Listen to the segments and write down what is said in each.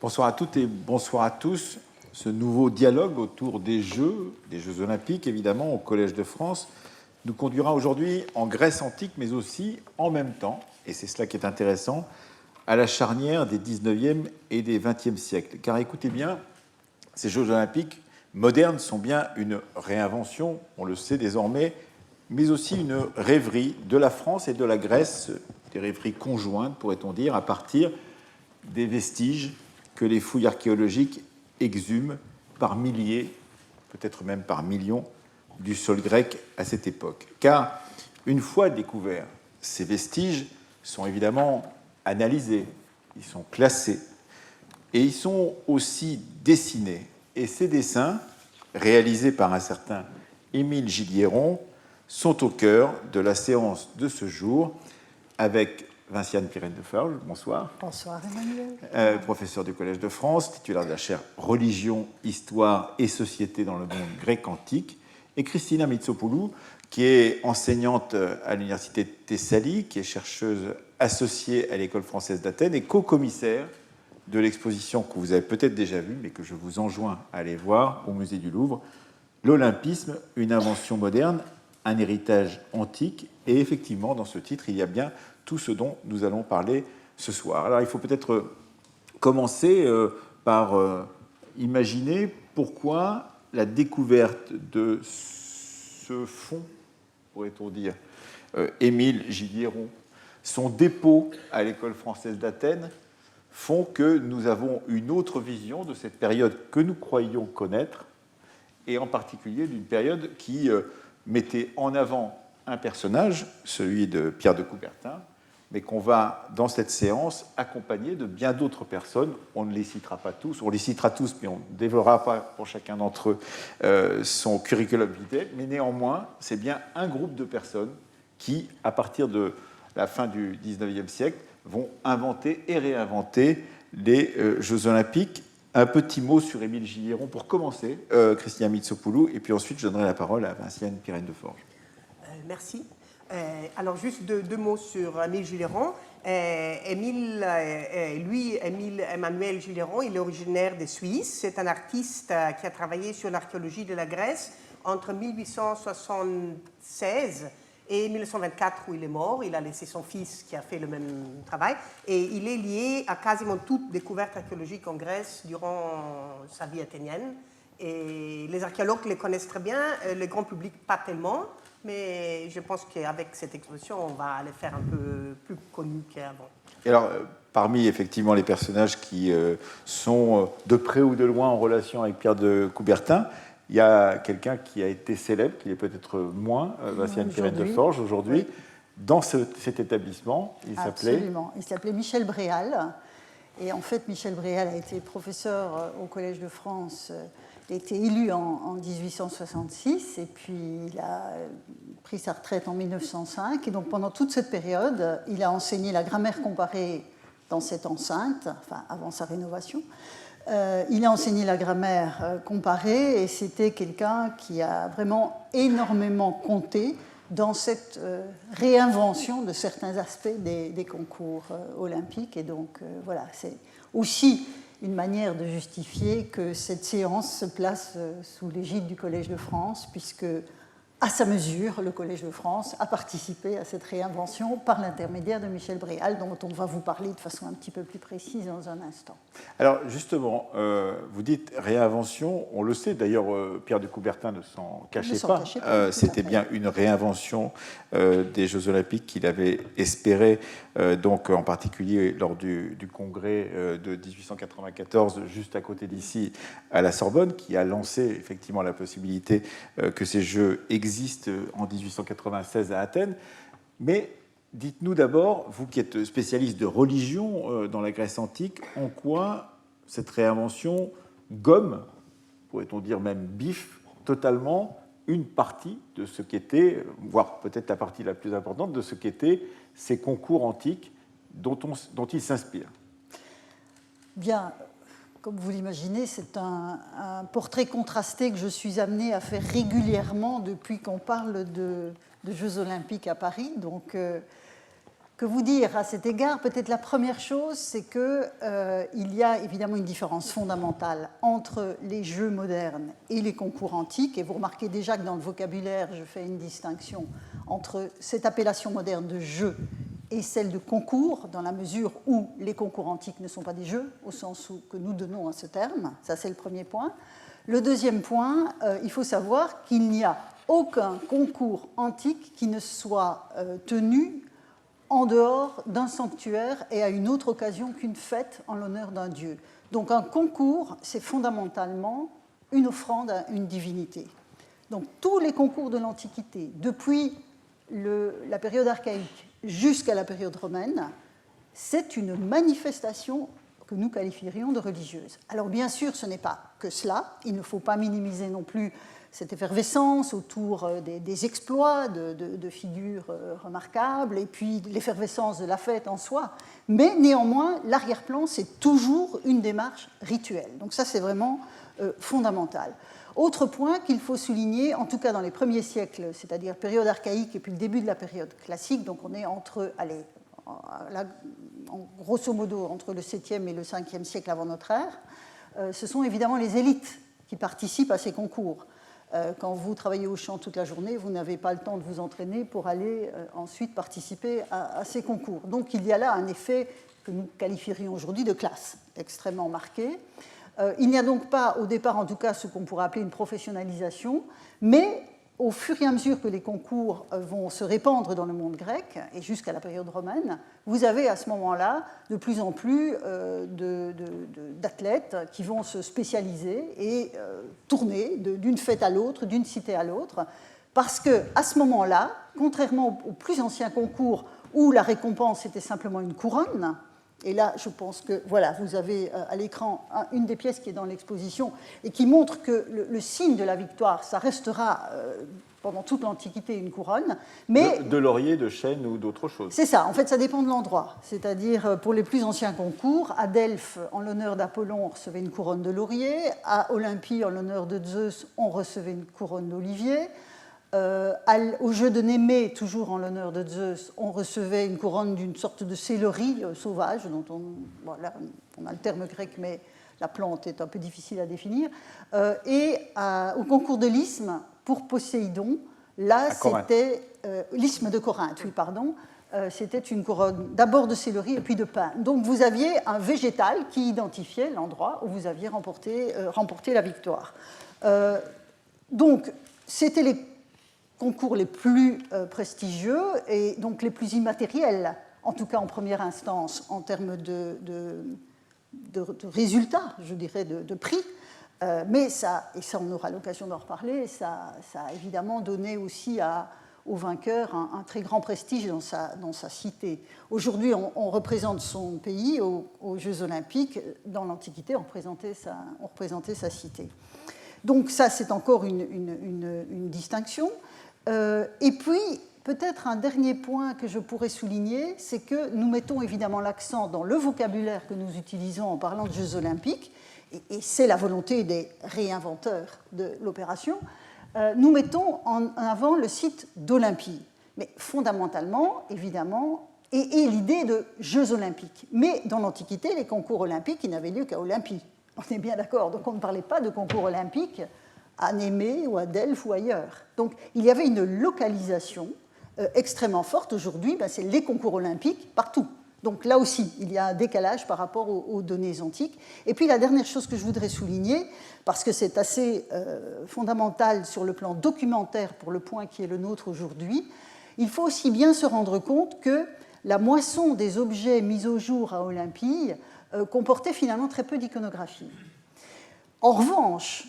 Bonsoir à toutes et bonsoir à tous. Ce nouveau dialogue autour des Jeux olympiques, évidemment, au Collège de France, nous conduira aujourd'hui en Grèce antique, mais aussi en même temps, et c'est cela qui est intéressant, à la charnière des 19e et des 20e siècles. Car écoutez bien, ces Jeux olympiques modernes sont bien une réinvention, on le sait désormais, mais aussi une rêverie de la France et de la Grèce, des rêveries conjointes, pourrait-on dire, à partir des vestiges que les fouilles archéologiques exhument par milliers, peut-être même par millions, du sol grec à cette époque. Car, une fois découverts, ces vestiges sont évidemment analysés, ils sont classés, et ils sont aussi dessinés. Et ces dessins, réalisés par un certain Émile Gilliéron, sont au cœur de la séance de ce jour avec Vinciane Pirenne de Forges. Bonsoir. Bonsoir Emmanuel. Professeur du Collège de France, titulaire de la chaire Religion, Histoire et Société dans le monde grec antique, et Christina Mitsopoulou, qui est enseignante à l'université de Thessalie, qui est chercheuse associée à l'École française d'Athènes et co-commissaire de l'exposition que vous avez peut-être déjà vue, mais que je vous enjoins à aller voir au musée du Louvre, L'Olympisme, une invention moderne, un héritage antique. Et effectivement, dans ce titre, il y a bien tout ce dont nous allons parler ce soir. Alors, il faut peut-être commencer par imaginer pourquoi la découverte de ce fonds, pourrait-on dire, Émile Gilliéron, son dépôt à l'École française d'Athènes, font que nous avons une autre vision de cette période que nous croyions connaître, et en particulier d'une période qui mettait en avant un personnage, celui de Pierre de Coubertin, mais qu'on va, dans cette séance, accompagner de bien d'autres personnes. On ne les citera pas tous, on les citera tous, mais on ne développera pas pour chacun d'entre eux son curriculum vitae, mais néanmoins, c'est bien un groupe de personnes qui, à partir de la fin du XIXe siècle, vont inventer et réinventer les Jeux olympiques. Un petit mot sur Émile Gilliéron pour commencer, Christina Mitsopoulou, et puis ensuite je donnerai la parole à Vinciane Pirenne de Forges. Merci. Alors, juste deux mots sur Émile Gilliéron. Émile Emmanuel Gilliéron, il est originaire de Suisse. C'est un artiste qui a travaillé sur l'archéologie de la Grèce entre 1876 et 1924, où il est mort. Il a laissé son fils qui a fait le même travail. Et il est lié à quasiment toute découverte archéologique en Grèce durant sa vie athénienne. Et les archéologues les connaissent très bien, le grand public pas tellement. Mais je pense qu'avec cette exposition, on va les faire un peu plus connus qu'avant. Et alors, parmi effectivement les personnages qui sont de près ou de loin en relation avec Pierre de Coubertin, il y a quelqu'un qui a été célèbre, qui est peut-être moins, Vinciane Pirenne de Forges aujourd'hui, oui. Dans cet établissement. Absolument. Il s'appelait Michel Bréal. Et en fait, Michel Bréal a été professeur au Collège de France. Il a été élu en 1866 et puis il a pris sa retraite en 1905. Et donc pendant toute cette période, il a enseigné la grammaire comparée dans cette enceinte, enfin avant sa rénovation. Il a enseigné la grammaire comparée et c'était quelqu'un qui a vraiment énormément compté dans cette réinvention de certains aspects des concours olympiques. Et donc voilà, c'est aussi une manière de justifier que cette séance se place sous l'égide du Collège de France, puisque, à sa mesure, le Collège de France a participé à cette réinvention par l'intermédiaire de Michel Bréal, dont on va vous parler de façon un petit peu plus précise dans un instant. Alors, justement, vous dites réinvention, on le sait, d'ailleurs, Pierre de Coubertin ne s'en cachait pas. C'était bien une réinvention des Jeux olympiques qu'il avait espéré, donc en particulier lors du congrès de 1894, juste à côté d'ici, à la Sorbonne, qui a lancé effectivement la possibilité que ces Jeux existent en 1896 à Athènes. Mais dites-nous d'abord, vous qui êtes spécialiste de religion dans la Grèce antique, en quoi cette réinvention gomme, pourrait-on dire même biffe, totalement une partie de ce qu'était, voire peut-être la partie la plus importante de ce qu'étaient ces concours antiques dont il s'inspire. Bien, comme vous l'imaginez, c'est un portrait contrasté que je suis amenée à faire régulièrement depuis qu'on parle de Jeux olympiques à Paris. Donc, que vous dire à cet égard? Peut-être la première chose, c'est qu'il y a évidemment une différence fondamentale entre les jeux modernes et les concours antiques. Et vous remarquez déjà que dans le vocabulaire, je fais une distinction entre cette appellation moderne de jeu et celle de concours, dans la mesure où les concours antiques ne sont pas des jeux, au sens que nous donnons à ce terme. Ça, c'est le premier point. Le deuxième point, il faut savoir qu'il n'y a aucun concours antique qui ne soit tenu en dehors d'un sanctuaire et à une autre occasion qu'une fête en l'honneur d'un dieu. Donc un concours, c'est fondamentalement une offrande à une divinité. Donc tous les concours de l'Antiquité, depuis la période archaïque jusqu'à la période romaine, c'est une manifestation que nous qualifierions de religieuse. Alors bien sûr, ce n'est pas que cela, il ne faut pas minimiser non plus cette effervescence autour des exploits de figures remarquables et puis l'effervescence de la fête en soi. Mais néanmoins, l'arrière-plan, c'est toujours une démarche rituelle. Donc ça, c'est vraiment fondamental. Autre point qu'il faut souligner, en tout cas dans les premiers siècles, c'est-à-dire période archaïque et puis le début de la période classique, donc on est entre, grosso modo, entre le 7e et le 5e siècle avant notre ère, ce sont évidemment les élites qui participent à ces concours. Quand vous travaillez au champ toute la journée, vous n'avez pas le temps de vous entraîner pour aller ensuite participer à ces concours. Donc il y a là un effet que nous qualifierions aujourd'hui de classe, extrêmement marqué. Il n'y a donc pas, au départ en tout cas, ce qu'on pourrait appeler une professionnalisation, mais au fur et à mesure que les concours vont se répandre dans le monde grec, et jusqu'à la période romaine, vous avez à ce moment-là de plus en plus d'athlètes qui vont se spécialiser et tourner d'une fête à l'autre, d'une cité à l'autre, parce qu'à ce moment-là, contrairement aux plus anciens concours où la récompense était simplement une couronne, et là, je pense que, voilà, vous avez à l'écran une des pièces qui est dans l'exposition et qui montre que le signe de la victoire, ça restera pendant toute l'Antiquité une couronne. Mais de laurier, de chêne ou d'autre chose. C'est ça, en fait, ça dépend de l'endroit. C'est-à-dire, pour les plus anciens concours, à Delphes, en l'honneur d'Apollon, on recevait une couronne de laurier. À Olympie, en l'honneur de Zeus, on recevait une couronne d'olivier. Au jeu de Némée, toujours en l'honneur de Zeus, on recevait une couronne d'une sorte de céleri sauvage, dont on a le terme grec, mais la plante est un peu difficile à définir. Au concours de l'isthme, pour Poséidon, là c'était l'isthme de Corinthe, oui, pardon. C'était une couronne d'abord de céleri et puis de pain. Donc vous aviez un végétal qui identifiait l'endroit où vous aviez remporté la victoire. Donc c'était les concours les plus prestigieux et donc les plus immatériels, en tout cas en première instance, en termes de résultats, je dirais, de prix. Mais ça, et ça on aura l'occasion d'en reparler, ça a évidemment donné aussi au vainqueur un très grand prestige dans sa cité. Aujourd'hui, on représente son pays aux Jeux Olympiques. Dans l'Antiquité, on représentait sa cité. Donc ça, c'est encore une distinction. Et puis, peut-être un dernier point que je pourrais souligner, c'est que nous mettons évidemment l'accent dans le vocabulaire que nous utilisons en parlant de Jeux olympiques, et c'est la volonté des réinventeurs de l'opération, nous mettons en avant le site d'Olympie. Mais fondamentalement, évidemment, et l'idée de Jeux olympiques. Mais dans l'Antiquité, les concours olympiques, ils n'avaient lieu qu'à Olympie. On est bien d'accord. Donc on ne parlait pas de concours olympiques à Némée ou à Delphes ou ailleurs. Donc il y avait une localisation extrêmement forte. Aujourd'hui, c'est les concours olympiques partout. Donc là aussi, il y a un décalage par rapport aux données antiques. Et puis la dernière chose que je voudrais souligner, parce que c'est assez fondamental sur le plan documentaire pour le point qui est le nôtre aujourd'hui, il faut aussi bien se rendre compte que la moisson des objets mis au jour à Olympie comportait finalement très peu d'iconographie. En revanche,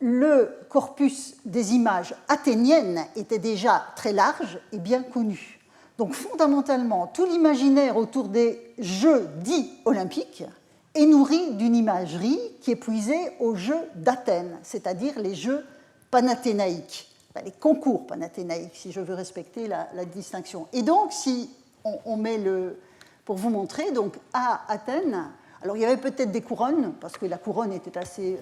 le corpus des images athéniennes était déjà très large et bien connu. Donc fondamentalement, tout l'imaginaire autour des jeux dits olympiques est nourri d'une imagerie qui est puisée aux jeux d'Athènes, c'est-à-dire les jeux panathénaïques, les concours panathénaïques, si je veux respecter la distinction. Et donc, si on met pour vous montrer, donc à Athènes, alors il y avait peut-être des couronnes, parce que la couronne était assez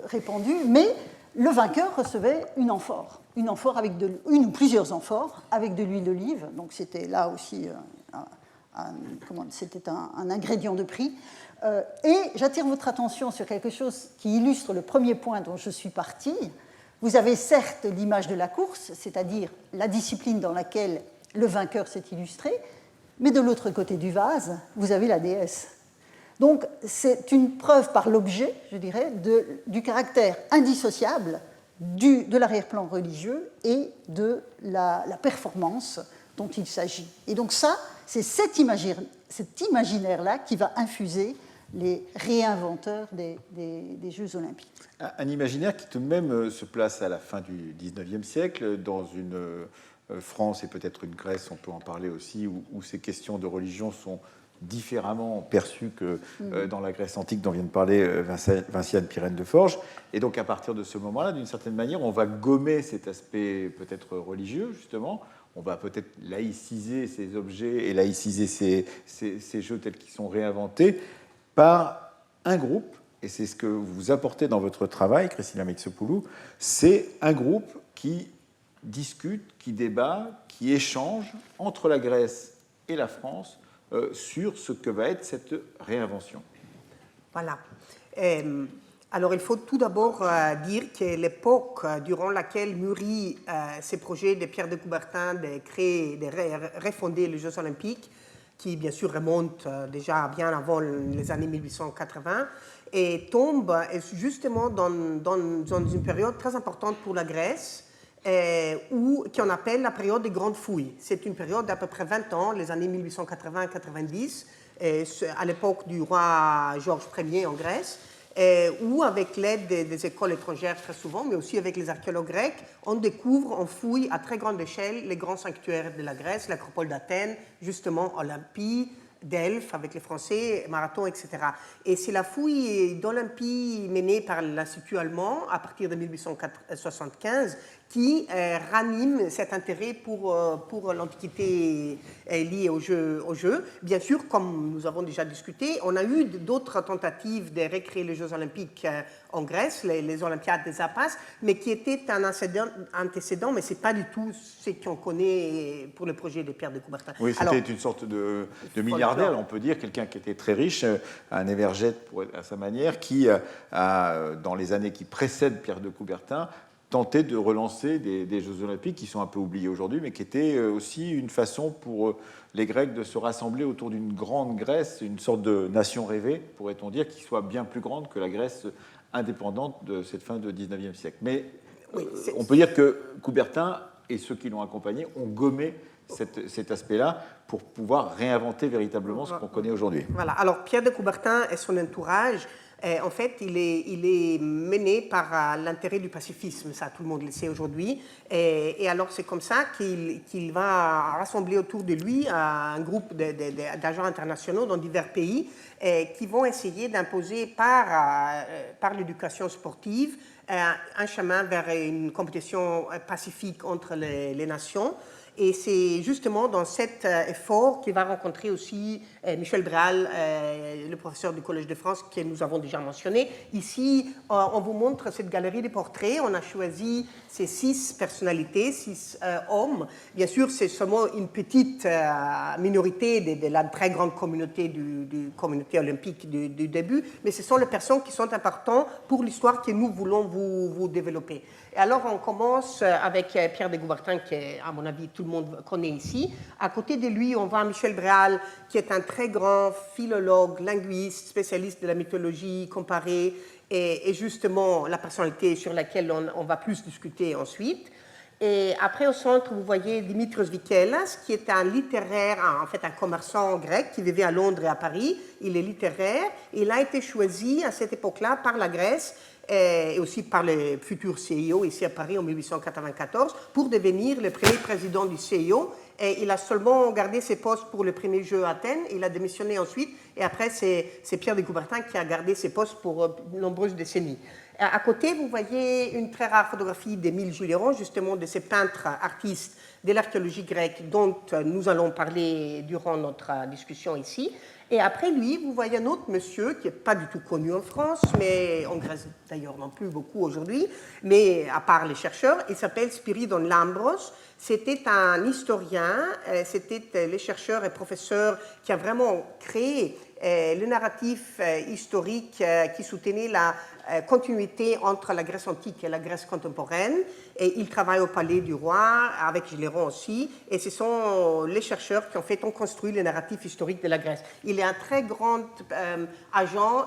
répandue, mais le vainqueur recevait une amphore avec une ou plusieurs amphores avec de l'huile d'olive. Donc c'était là aussi c'était un ingrédient de prix. Et j'attire votre attention sur quelque chose qui illustre le premier point dont je suis partie. Vous avez certes l'image de la course, c'est-à-dire la discipline dans laquelle le vainqueur s'est illustré, mais de l'autre côté du vase, vous avez la déesse. Donc c'est une preuve par l'objet, je dirais, du caractère indissociable de l'arrière-plan religieux et de la performance dont il s'agit. Et donc ça, c'est cet imaginaire-là qui va infuser les réinventeurs des Jeux olympiques. Un imaginaire qui tout de même se place à la fin du XIXe siècle, dans une France et peut-être une Grèce, on peut en parler aussi, où ces questions de religion sont différemment perçues que dans la Grèce antique dont vient de parler Vinciane Pirenne de Forges. Et donc à partir de ce moment-là, d'une certaine manière, on va gommer cet aspect peut-être religieux, justement. On va peut-être laïciser ces objets et laïciser ces jeux tels qu'ils sont réinventés par un groupe, et c'est ce que vous apportez dans votre travail, Christina Mixopoulou, c'est un groupe qui discute, qui débat, qui échange entre la Grèce et la France sur ce que va être cette réinvention. Voilà. Alors, il faut tout d'abord dire que l'époque durant laquelle mûrit ces projets de Pierre de Coubertin de créer, de refonder les Jeux olympiques, qui bien sûr remonte déjà bien avant les années 1880, et tombe justement dans une période très importante pour la Grèce, qu'on appelle la période des grandes fouilles. C'est une période d'à peu près 20 ans, les années 1880-90, à l'époque du roi Georges Ier en Grèce, où avec l'aide des écoles étrangères très souvent, mais aussi avec les archéologues grecs, on découvre, on fouille à très grande échelle les grands sanctuaires de la Grèce, l'Acropole d'Athènes, justement Olympie, Delphes avec les Français, Marathon, etc. Et c'est la fouille d'Olympie menée par l'Institut allemand à partir de 1875 qui ranime cet intérêt pour l'Antiquité liée aux jeux. Bien sûr, comme nous avons déjà discuté, on a eu d'autres tentatives de recréer les Jeux olympiques en Grèce, les Olympiades des Appas, mais qui étaient un antécédent, mais ce n'est pas du tout ce qu'on connaît pour le projet de Pierre de Coubertin. Oui, c'était une sorte de milliardaire, on peut dire, quelqu'un qui était très riche, un évergète à sa manière, qui, dans les années qui précèdent Pierre de Coubertin, tenter de relancer des Jeux olympiques qui sont un peu oubliés aujourd'hui, mais qui étaient aussi une façon pour les Grecs de se rassembler autour d'une grande Grèce, une sorte de nation rêvée, pourrait-on dire, qui soit bien plus grande que la Grèce indépendante de cette fin de 19e siècle. Mais oui, on peut dire que Coubertin et ceux qui l'ont accompagné ont gommé cet aspect-là pour pouvoir réinventer véritablement ce qu'on connaît aujourd'hui. Voilà. Alors, Pierre de Coubertin et son entourage, en fait, il est mené par l'intérêt du pacifisme, ça tout le monde le sait aujourd'hui. Et alors c'est comme ça qu'il va rassembler autour de lui un groupe d'agents internationaux dans divers pays qui vont essayer d'imposer par l'éducation sportive un chemin vers une compétition pacifique entre les nations. Et c'est justement dans cet effort qu'il va rencontrer aussi Michel Bréal, le professeur du Collège de France que nous avons déjà mentionné. Ici, on vous montre cette galerie de portraits. On a choisi ces 6 personnalités, 6 hommes. Bien sûr, c'est seulement une petite minorité de la très grande communauté du communauté olympique du début, mais ce sont les personnes qui sont importantes pour l'histoire que nous voulons vous développer. Et alors, on commence avec Pierre de Coubertin, que, à mon avis, tout le monde connaît ici. À côté de lui, on voit Michel Bréal, qui est un très grand philologue, linguiste, spécialiste de la mythologie comparée, et justement la personnalité sur laquelle on va plus discuter ensuite. Et après, au centre, vous voyez Dimitros Vikelas, qui est un littéraire, en fait un commerçant grec qui vivait à Londres et à Paris. Il est littéraire. Il a été choisi à cette époque-là par la Grèce et aussi par le futur CIO ici à Paris en 1894 pour devenir le premier président du CIO. Et il a seulement gardé ses postes pour le premier jeu à Athènes. Il a démissionné ensuite Et après, c'est Pierre de Coubertin qui a gardé ses postes pour de nombreuses décennies. À côté, vous voyez une très rare photographie d'Émile Juilleron, justement de ces peintres artistes de l'archéologie grecque dont nous allons parler durant notre discussion ici. Et après lui, vous voyez un autre monsieur qui n'est pas du tout connu en France, mais en Grèce d'ailleurs non plus beaucoup aujourd'hui, mais à part les chercheurs, il s'appelle Spiridon Lambros. C'était un historien, c'était le chercheur et professeur qui a vraiment créé le narratif historique qui soutenait la continuité entre la Grèce antique et la Grèce contemporaine. Et il travaille au Palais du Roi, avec Juilleron aussi, et ce sont les chercheurs qui en fait ont construit le narratif historique de la Grèce. Il est un très grand agent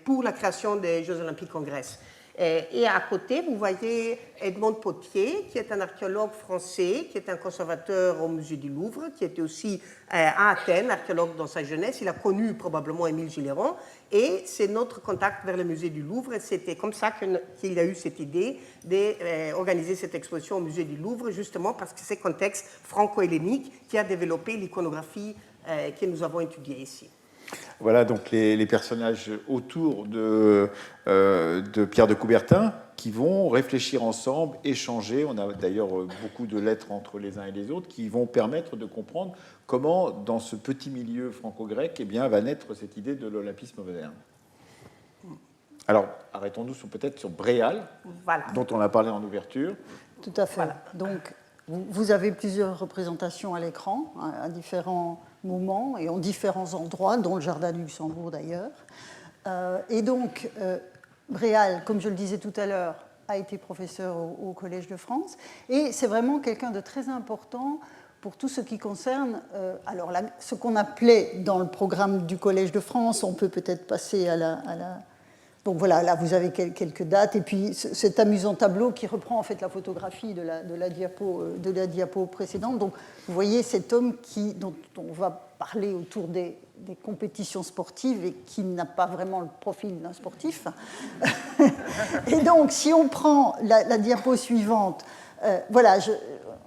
pour la création des Jeux olympiques en Grèce. Et à côté, vous voyez Edmond Potier, qui est un archéologue français, qui est un conservateur au musée du Louvre, qui était aussi à Athènes, archéologue dans sa jeunesse. Il a connu probablement Émile Juilleron, et c'est notre contact vers le musée du Louvre. Et c'était comme ça qu'il a eu cette idée d'organiser cette exposition au musée du Louvre, justement parce que c'est le contexte franco-hellénique qui a développé l'iconographie que nous avons étudiée ici. Voilà donc les personnages autour de Pierre de Coubertin qui vont réfléchir ensemble, échanger. On a d'ailleurs beaucoup de lettres entre les uns et les autres qui vont permettre de comprendre comment, dans ce petit milieu franco-grec, eh bien, va naître cette idée de l'olympisme moderne. Alors, arrêtons-nous peut-être sur Bréal, voilà, dont on a parlé en ouverture. Tout à fait. Voilà. Donc, vous avez plusieurs représentations à l'écran, à différents moments et en différents endroits, dont le Jardin du Luxembourg d'ailleurs. Et donc, Bréal, comme je le disais tout à l'heure, a été professeur au Collège de France, et c'est vraiment quelqu'un de très important pour tout ce qui concerne ce qu'on appelait dans le programme du Collège de France. On peut peut-être passer à la... Donc voilà, là vous avez quelques dates, et puis cet amusant tableau qui reprend en fait la photographie de la diapo précédente. Donc vous voyez cet homme dont on va parler autour des compétitions sportives et qui n'a pas vraiment le profil d'un sportif. Et donc si on prend la diapo suivante, voilà,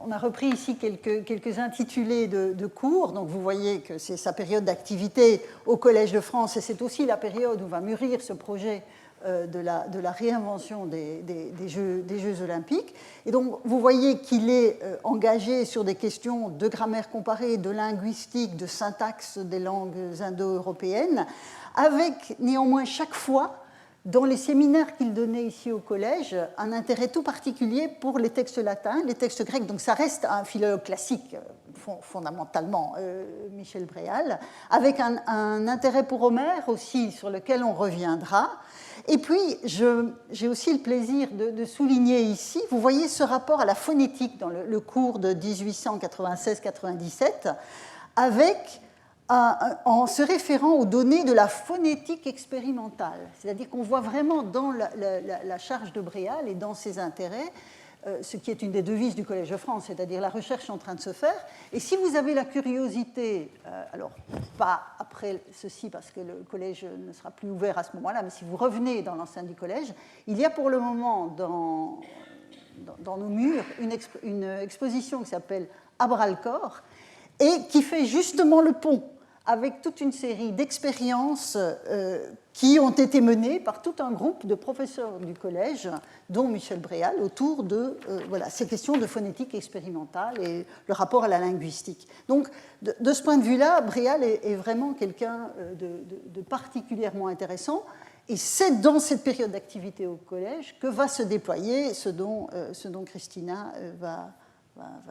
on a repris ici quelques intitulés de cours. Donc vous voyez que c'est sa période d'activité au Collège de France, et c'est aussi la période où va mûrir ce projet de la réinvention des Jeux olympiques. Et donc vous voyez qu'il est engagé sur des questions de grammaire comparée, de linguistique, de syntaxe des langues indo-européennes, avec néanmoins chaque fois, dans les séminaires qu'il donnait ici au collège, un intérêt tout particulier pour les textes latins, les textes grecs. Donc ça reste un philologue classique, fondamentalement, Michel Bréal, avec un intérêt pour Homère aussi, sur lequel on reviendra. Et puis, j'ai aussi le plaisir de souligner ici, vous voyez ce rapport à la phonétique dans le cours de 1896-97, avec... en se référant aux données de la phonétique expérimentale. C'est-à-dire qu'on voit vraiment dans la charge de Bréal et dans ses intérêts ce qui est une des devises du Collège de France, c'est-à-dire la recherche en train de se faire. Et si vous avez la curiosité, alors pas après ceci parce que le collège ne sera plus ouvert à ce moment-là, mais si vous revenez dans l'enceinte du collège, il y a pour le moment dans nos murs une exposition qui s'appelle À bras le corps et qui fait justement le pont avec toute une série d'expériences qui ont été menées par tout un groupe de professeurs du collège, dont Michel Bréal, autour de ces questions de phonétique expérimentale et le rapport à la linguistique. Donc, de ce point de vue-là, Bréal est vraiment quelqu'un de particulièrement intéressant, et c'est dans cette période d'activité au collège que va se déployer ce dont Christina va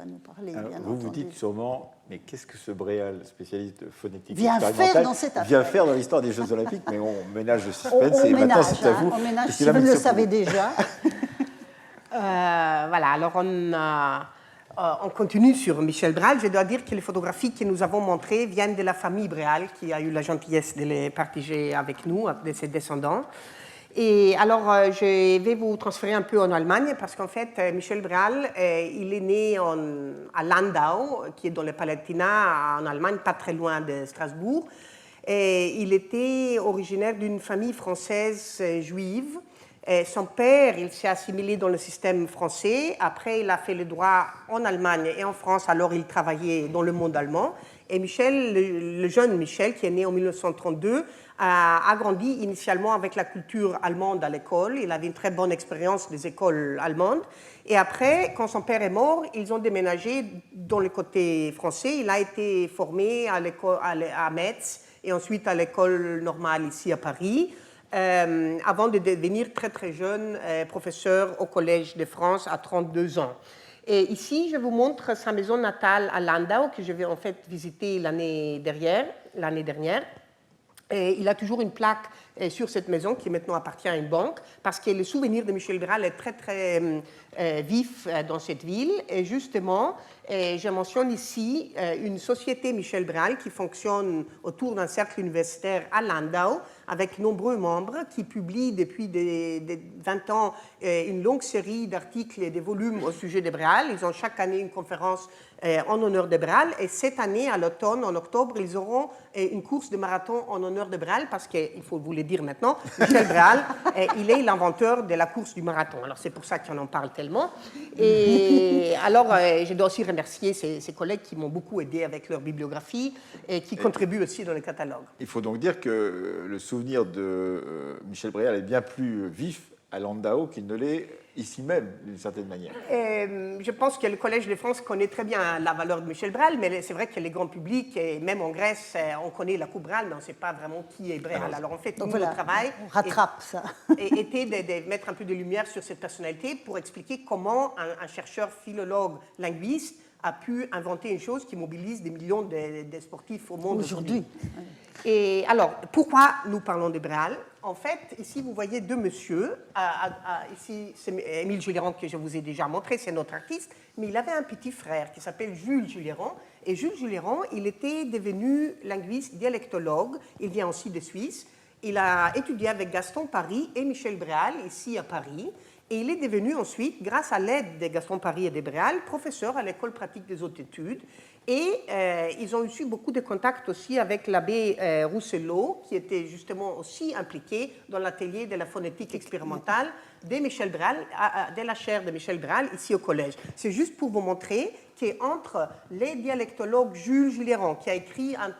nous parler. Alors, vous dites sûrement, mais qu'est-ce que ce Bréal, spécialiste de phonétique vient faire dans l'histoire des Jeux Olympiques? Mais on ménage le suspense, et maintenant c'est à vous. On ménage, si vous le savez déjà. Voilà, alors on continue sur Michel Bréal. Je dois dire que les photographies que nous avons montrées viennent de la famille Bréal, qui a eu la gentillesse de les partager avec nous, de ses descendants. Et alors, je vais vous transférer un peu en Allemagne parce qu'en fait, Michel Bréal, il est né à Landau, qui est dans le Palatinat, en Allemagne, pas très loin de Strasbourg. Et il était originaire d'une famille française juive Son père, il s'est assimilé dans le système français. Après, il a fait le droit en Allemagne et en France. Alors, il travaillait dans le monde allemand. Et Michel, le jeune Michel, qui est né en 1932, a grandi initialement avec la culture allemande à l'école. Il avait une très bonne expérience des écoles allemandes. Et après, quand son père est mort, ils ont déménagé dans le côté français. Il a été formé à Metz et ensuite à l'école normale ici à Paris, avant de devenir très très jeune professeur au Collège de France à 32 ans. Et ici, je vous montre sa maison natale à Landau, que je vais en fait visiter l'année dernière. Et il a toujours une plaque sur cette maison qui maintenant appartient à une banque, parce que le souvenir de Michel Bréal est très très vif dans cette ville. Et justement, je mentionne ici une société Michel Bréal qui fonctionne autour d'un cercle universitaire à Landau, avec nombreux membres qui publient depuis des 20 ans une longue série d'articles et de volumes au sujet de Bréal. Ils ont chaque année une conférence en honneur de Bréal. Et cette année, à l'automne, en octobre, ils auront une course de marathon en honneur de Bréal, parce qu'il faut vous le dire maintenant, Michel Bréal, il est l'inventeur de la course du marathon. Alors c'est pour ça qu'on en parle tellement. Et alors, je dois aussi remercier ses collègues qui m'ont beaucoup aidé avec leur bibliographie et qui contribuent aussi dans le catalogue. Il faut donc dire que le souvenir de Michel Bréal est bien plus vif à Landau qu'il ne l'est ici même, d'une certaine manière. Je pense que le Collège de France connaît très bien la valeur de Michel Bréal, mais c'est vrai que les grands publics, et même en Grèce, on connaît la coupe Bréal, mais on ne sait pas vraiment qui est Bréal. Alors en fait, donc nous, voilà, le travail on rattrape ça. était de mettre un peu de lumière sur cette personnalité pour expliquer comment un chercheur philologue linguiste a pu inventer une chose qui mobilise des millions de sportifs au monde aujourd'hui. Et alors, pourquoi nous parlons de Bréal? En fait, ici, vous voyez deux messieurs. Ici, c'est Émile Julieran que je vous ai déjà montré, c'est notre artiste. Mais il avait un petit frère qui s'appelle Jules Julieran. Et Jules Julieran, il était devenu linguiste, dialectologue. Il vient aussi de Suisse. Il a étudié avec Gaston Paris et Michel Bréal, ici à Paris. Et il est devenu ensuite, grâce à l'aide de Gaston Paris et de Bréal, professeur à l'École pratique des hautes études. Et ils ont eu beaucoup de contacts aussi avec l'abbé Rousselot, qui était justement aussi impliqué dans l'atelier de la phonétique expérimentale de Michel Bréal, de la chaire de Michel Bréal, ici au collège. C'est juste pour vous montrer qu'entre les dialectologues Jules Julieran, qui a écrit une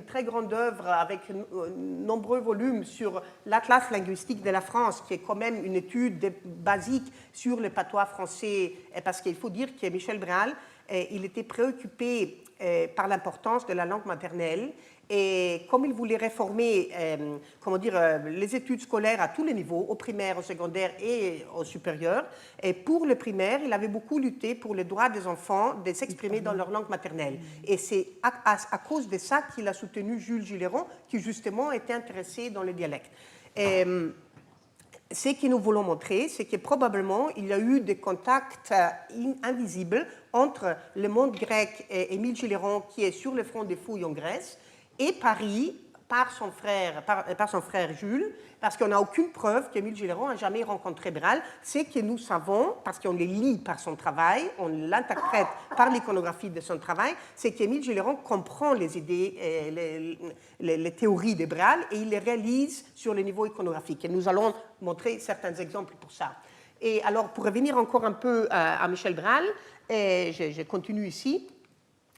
très grande œuvre avec nombreux volumes sur l'Atlas linguistique de la France, qui est quand même une étude basique sur le patois français, parce qu'il faut dire que Michel Bréal, il était préoccupé par l'importance de la langue maternelle. Et comme il voulait réformer les études scolaires à tous les niveaux, au primaire, au secondaire et au supérieur, et pour le primaire, il avait beaucoup lutté pour le droit des enfants de s'exprimer dans leur langue maternelle. Et c'est à cause de ça qu'il a soutenu Jules Julieran, qui justement était intéressé dans le dialecte. Ce que nous voulons montrer, c'est que probablement il y a eu des contacts invisibles entre le monde grec et Émile Julieran, qui est sur le front des fouilles en Grèce, et Paris, par son frère Jules, parce qu'on n'a aucune preuve qu'Émile Julieran a jamais rencontré Bréal. C'est que nous savons, parce qu'on les lit par son travail, on l'interprète par l'iconographie de son travail, c'est qu'Émile Julieran comprend les idées, les théories de Bréal, et il les réalise sur le niveau iconographique. Et nous allons montrer certains exemples pour ça. Et alors, pour revenir encore un peu à Michel Bréal, je continue ici.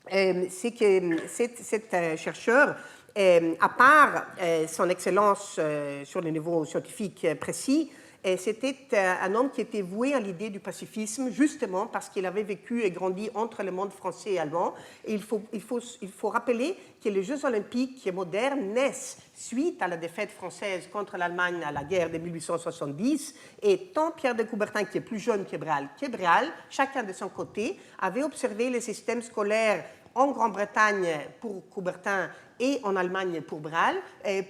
C'est que cet chercheur, à part son excellence sur le niveau scientifique précis, c'était un homme qui était voué à l'idée du pacifisme, justement parce qu'il avait vécu et grandi entre le monde français et allemand. Et il faut rappeler que les Jeux olympiques modernes naissent suite à la défaite française contre l'Allemagne à la guerre de 1870. Et tant Pierre de Coubertin, qui est plus jeune que Bréal, chacun de son côté, avait observé les systèmes scolaires en Grande-Bretagne pour Coubertin et en Allemagne pour Bréal. Et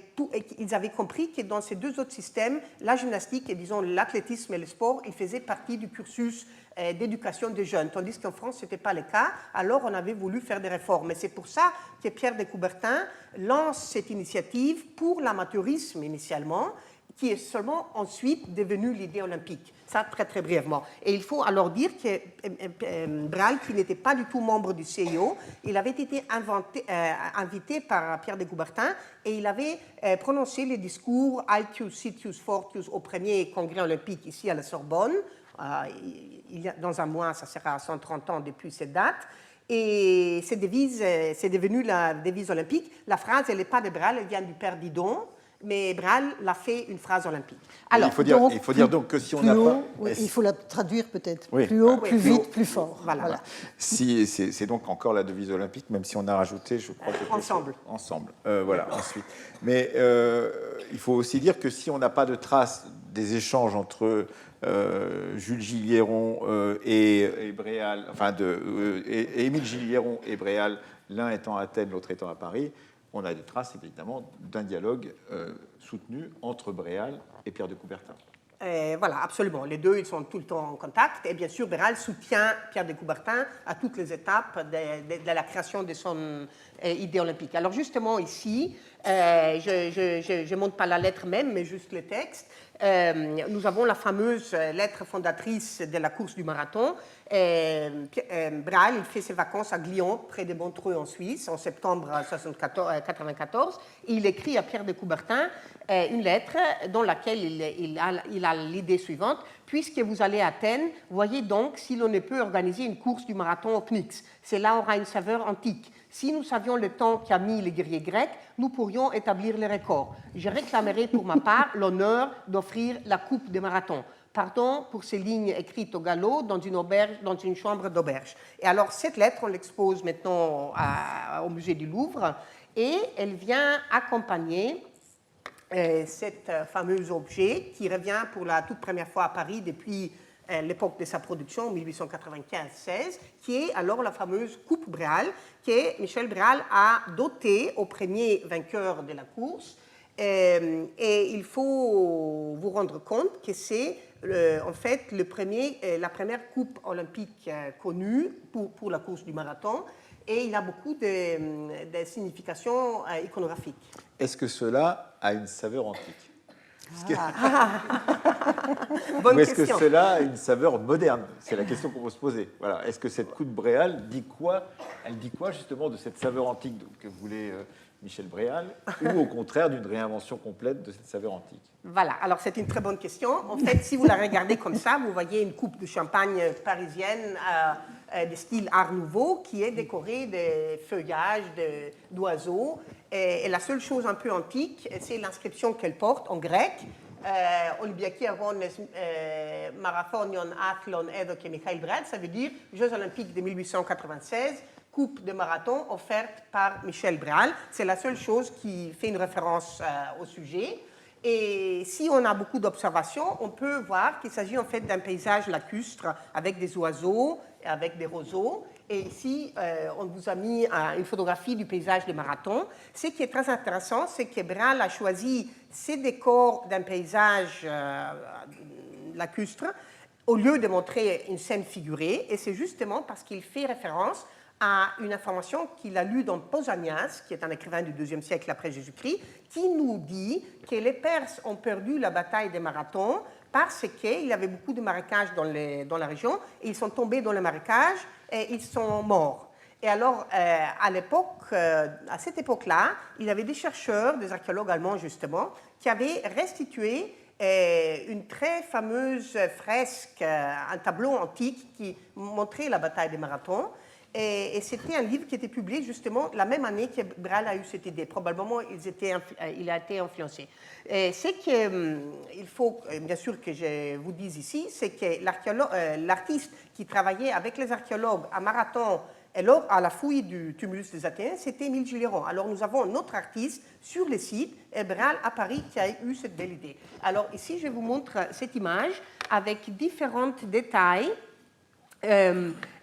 ils avaient compris que dans ces deux autres systèmes, la gymnastique et disons l'athlétisme et le sport, ils faisaient partie du cursus d'éducation des jeunes, tandis qu'en France, ce n'était pas le cas. Alors, on avait voulu faire des réformes. Et c'est pour ça que Pierre de Coubertin lance cette initiative pour l'amateurisme initialement, qui est seulement ensuite devenue l'idée olympique. Ça, très très brièvement. Et il faut alors dire que Bral, qui n'était pas du tout membre du CIO, il avait été invité par Pierre de Coubertin et il avait prononcé les discours Altius, Sitius, Fortius au premier congrès olympique ici à la Sorbonne. Dans un mois, ça sera 130 ans depuis cette date. Et cette devise, c'est devenu la devise olympique. La phrase, elle n'est pas de Bral, elle vient du père Didon, mais Bral l'a fait une phrase olympique. Alors, il faut dire donc que si on n'a pas... Oui, il faut la traduire peut-être. Oui. Plus haut, Oui, plus plus vite, haut. plus fort. Voilà. Si, c'est donc encore la devise olympique, même si on a rajouté, je crois... Ensemble. Ensemble, voilà, ensuite. Mais il faut aussi dire que si on n'a pas de traces des échanges entre Jules Gilliéron et Bréal, enfin, et Émile Gilliéron et Bréal, l'un étant à Athènes, l'autre étant à Paris, on a des traces, évidemment, d'un dialogue soutenu entre Bréal et Pierre de Coubertin. Voilà, absolument. Les deux, ils sont tout le temps en contact. Et bien sûr, Bréal soutient Pierre de Coubertin à toutes les étapes de la création de son idée olympique. Alors justement, ici, je ne montre pas la lettre même, mais juste le texte. Nous avons la fameuse lettre fondatrice de la course du marathon. Bréal, il fait ses vacances à Glion, près de Montreux en Suisse, en septembre 1994. Et il écrit à Pierre de Coubertin une lettre dans laquelle il a l'idée suivante. Puisque vous allez à Athènes, voyez donc si l'on ne peut organiser une course du marathon au Pnyx. Cela aura une saveur antique. Si nous savions le temps qu'a mis les guerriers grecs, nous pourrions établir le record. Je réclamerai pour ma part l'honneur d'offrir la coupe de marathon. Pardon pour ces lignes écrites au galop dans une chambre d'auberge. Et alors, cette lettre, on l'expose maintenant au musée du Louvre et elle vient accompagner cet fameux objet qui revient pour la toute première fois à Paris depuis l'époque de sa production, en 1895-16, qui est alors la fameuse coupe Bréal, que Michel Bréal a dotée au premier vainqueur de la course. Et il faut vous rendre compte que c'est en fait la première coupe olympique connue pour la course du marathon, et il a beaucoup de significations iconographiques. Est-ce que cela a une saveur antique? Bonne Ou est-ce question. que cela a une saveur moderne? C'est la question qu'on peut se poser. Voilà. Est-ce que cette coupe Bréal dit quoi? Elle dit quoi justement de cette saveur antique que voulait Michel Bréal, ou au contraire d'une réinvention complète de cette saveur antique? Voilà, alors c'est une très bonne question. En fait, si vous la regardez comme ça, vous voyez une coupe de champagne parisienne de style Art Nouveau qui est décorée de feuillages, d'oiseaux. Et la seule chose un peu antique, c'est l'inscription qu'elle porte en grec. Olympiaki Agone Marathonion Athlon Edo και Michael Bréal, ça veut dire Jeux Olympiques de 1896, coupe de marathon offerte par Michel Bréal. C'est la seule chose qui fait une référence au sujet. Et si on a beaucoup d'observations, on peut voir qu'il s'agit en fait d'un paysage lacustre avec des oiseaux, avec des roseaux. Et ici, on vous a mis une photographie du paysage de marathon. Ce qui est très intéressant, c'est que Bréal a choisi ces décors d'un paysage lacustre au lieu de montrer une scène figurée. Et c'est justement parce qu'il fait référence à une information qu'il a lue dans Pausanias, qui est un écrivain du IIe siècle après Jésus-Christ, qui nous dit que les Perses ont perdu la bataille des marathons parce qu'il y avait beaucoup de marécages dans la région, et ils sont tombés dans le marécage et ils sont morts. Et alors, à cette époque-là, il y avait des chercheurs, des archéologues allemands justement, qui avaient restitué une très fameuse fresque, un tableau antique qui montrait la bataille des marathons. Et c'était un livre qui était publié justement la même année que Bréal a eu cette idée. Probablement, il a été influencé. Ce qu'il faut, bien sûr, que je vous dise ici, c'est que l'artiste qui travaillait avec les archéologues à Marathon et lors à la fouille du tumulus des Athéniens, c'était Émile Gilliéron. Alors, nous avons un autre artiste sur le site, Bréal à Paris, qui a eu cette belle idée. Alors, ici, je vous montre cette image avec différents détails.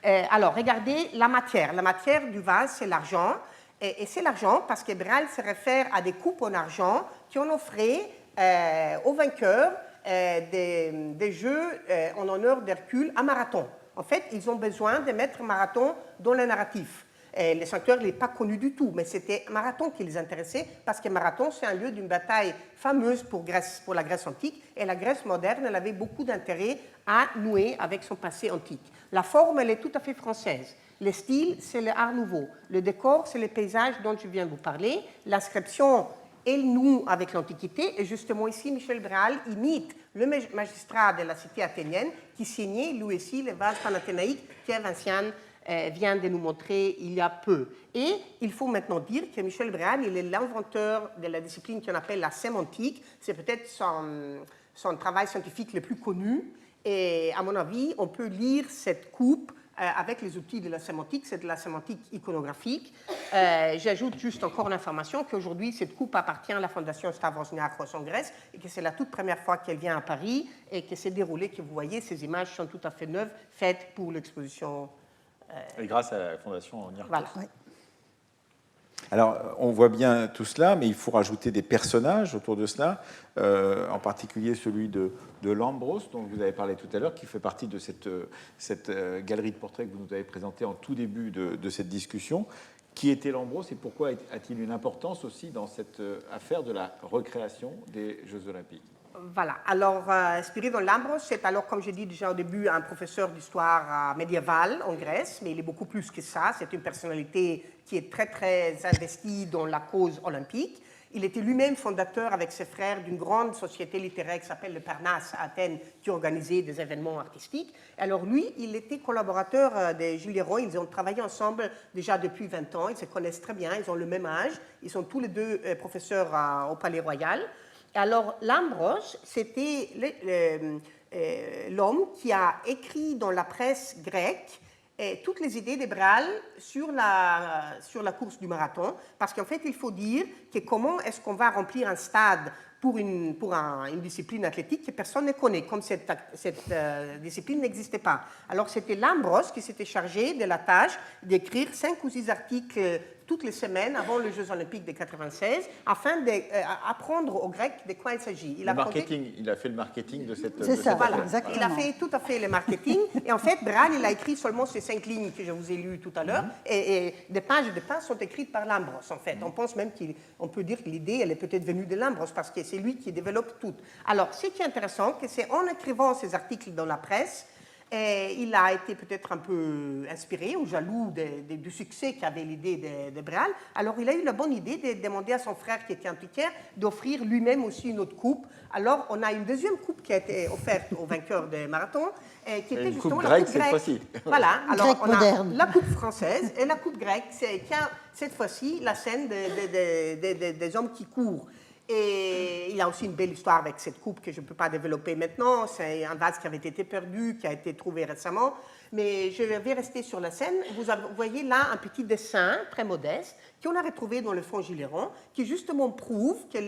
Alors, regardez la matière. La matière du vase, c'est l'argent. Et c'est l'argent parce que Bréal se réfère à des coupes en argent qui ont offert aux vainqueurs des Jeux en honneur d'Hercule à Marathon. En fait, ils ont besoin de mettre Marathon dans le narratif. Et le sanctuaire n'est pas connu du tout, mais c'était Marathon qui les intéressait, parce que Marathon, c'est un lieu d'une bataille fameuse pour la Grèce antique, et la Grèce moderne, elle avait beaucoup d'intérêt à nouer avec son passé antique. La forme, elle est tout à fait française. Le style, c'est l'art nouveau. Le décor, c'est les paysages dont je viens de vous parler. L'inscription, elle noue avec l'Antiquité. Et justement ici, Michel Bréal imite le magistrat de la cité athénienne qui signait lui aussi les vases panathénaïques que Vinciane vient de nous montrer il y a peu. Et il faut maintenant dire que Michel Bréal, il est l'inventeur de la discipline qu'on appelle la sémantique. C'est peut-être son travail scientifique le plus connu. Et à mon avis, on peut lire cette coupe avec les outils de la sémantique, c'est de la sémantique iconographique. J'ajoute juste encore l'information qu'aujourd'hui, cette coupe appartient à la Fondation Stavros Niarchos en Grèce et que c'est la toute première fois qu'elle vient à Paris et que c'est déroulé, que vous voyez, ces images sont tout à fait neuves, faites pour l'exposition. Et grâce à la Fondation Niarchos. Voilà. Oui. Alors, on voit bien tout cela, mais il faut rajouter des personnages autour de cela, en particulier celui de Lambros, dont vous avez parlé tout à l'heure, qui fait partie de cette galerie de portraits que vous nous avez présentée en tout début de cette discussion. Qui était Lambros et pourquoi a-t-il une importance aussi dans cette affaire de la recréation des Jeux Olympiques? Voilà. Alors, Spiridon Lambros, c'est alors, comme j'ai dit déjà au début, un professeur d'histoire médiévale en Grèce, mais il est beaucoup plus que ça. C'est une personnalité qui est très, très investie dans la cause olympique. Il était lui-même fondateur avec ses frères d'une grande société littéraire qui s'appelle le Parnasse à Athènes, qui organisait des événements artistiques. Alors lui, il était collaborateur de Gilles Héron. Ils ont travaillé ensemble déjà depuis 20 ans. Ils se connaissent très bien. Ils ont le même âge. Ils sont tous les deux professeurs au Palais Royal. Alors, Lambros, c'était l'homme qui a écrit dans la presse grecque toutes les idées de Bréal sur la course du marathon, parce qu'en fait, il faut dire que comment est-ce qu'on va remplir un stade pour une discipline athlétique que personne ne connaît, comme cette discipline n'existait pas. Alors, c'était Lambros qui s'était chargé de la tâche d'écrire 5 ou 6 articles toutes les semaines avant les Jeux Olympiques de 96, afin d'apprendre aux Grecs de quoi il s'agit. Il a fait le marketing de cette... C'est ça, Voilà, exactement. il a fait tout à fait le marketing. Et en fait, Bréal, il a écrit seulement ces 5 lignes que je vous ai lues tout à l'heure. Et des pages de pages sont écrites par Lambros, en fait. On pense même qu'on peut dire que l'idée, elle est peut-être venue de Lambros, parce que c'est lui qui développe tout. Alors, ce qui est intéressant, c'est en écrivant ces articles dans la presse, il a été peut-être un peu inspiré ou jaloux du succès qu'avait l'idée de Bréal. Alors, il a eu la bonne idée de demander à son frère, qui était antiquaire, d'offrir lui-même aussi une autre coupe. Alors, on a une deuxième coupe qui a été offerte au vainqueur des marathons, qui était justement la coupe grecque. Cette fois-ci. Voilà, alors Grecque on a moderne. la coupe française et la coupe grecque, qui a cette fois-ci la scène des hommes qui courent. Et il a aussi une belle histoire avec cette coupe que je ne peux pas développer maintenant. C'est un vase qui avait été perdu, qui a été trouvé récemment. Mais je vais rester sur la scène. Vous voyez là un petit dessin très modeste qu'on a retrouvé dans le fonds Gilles Héron, qui justement prouve que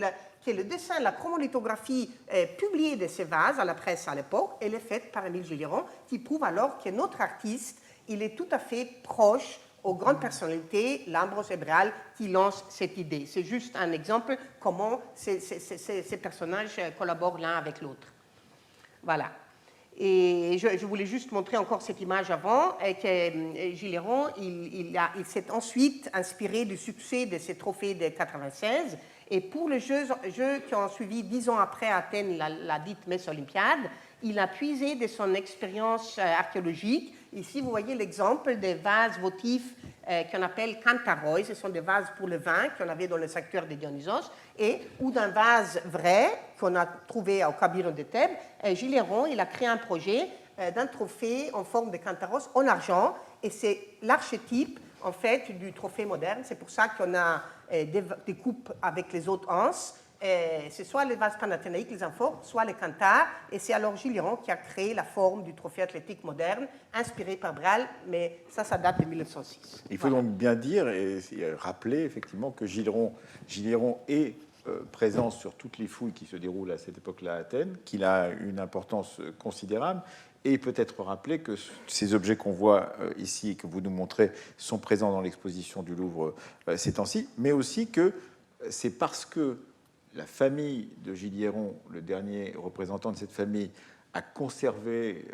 le dessin, la chromolithographie publiée de ces vases à la presse à l'époque, elle est faite par Émile Gilles Héron, qui prouve alors que notre artiste, il est tout à fait proche aux grandes personnalités, Lambros et Bréal, qui lancent cette idée. C'est juste un exemple comment ces personnages collaborent l'un avec l'autre. Voilà. Et je voulais juste montrer encore cette image avant, que Gilles Héron, il s'est ensuite inspiré du succès de ces trophées de 96. Et pour les Jeux qui ont suivi 10 ans après à Athènes, la dite Messe Olympiade, il a puisé de son expérience archéologique. Ici, vous voyez l'exemple des vases votifs qu'on appelle kantaroi. Ce sont des vases pour le vin qu'on avait dans le sanctuaire de Dionysos, ou d'un vase vrai qu'on a trouvé au Cabiron de Thèbes. Gilles Héron, il a créé un projet d'un trophée en forme de kantaros en argent, et c'est l'archétype en fait du trophée moderne. C'est pour ça qu'on a des coupes avec les autres anses. C'est soit les vases panathénaïques, les amphores, soit les canthares. Et c'est alors Gilles Héron qui a créé la forme du trophée athlétique moderne, inspiré par Bréal, mais ça date de 1906. Il faut donc bien dire et rappeler effectivement que Gilles Héron est présent sur toutes les fouilles qui se déroulent à cette époque-là à Athènes, qu'il a une importance considérable. Et peut-être rappeler que ces objets qu'on voit ici et que vous nous montrez sont présents dans l'exposition du Louvre ces temps-ci, mais aussi que c'est parce que la famille de Gilles Héron, le dernier représentant de cette famille, à conserver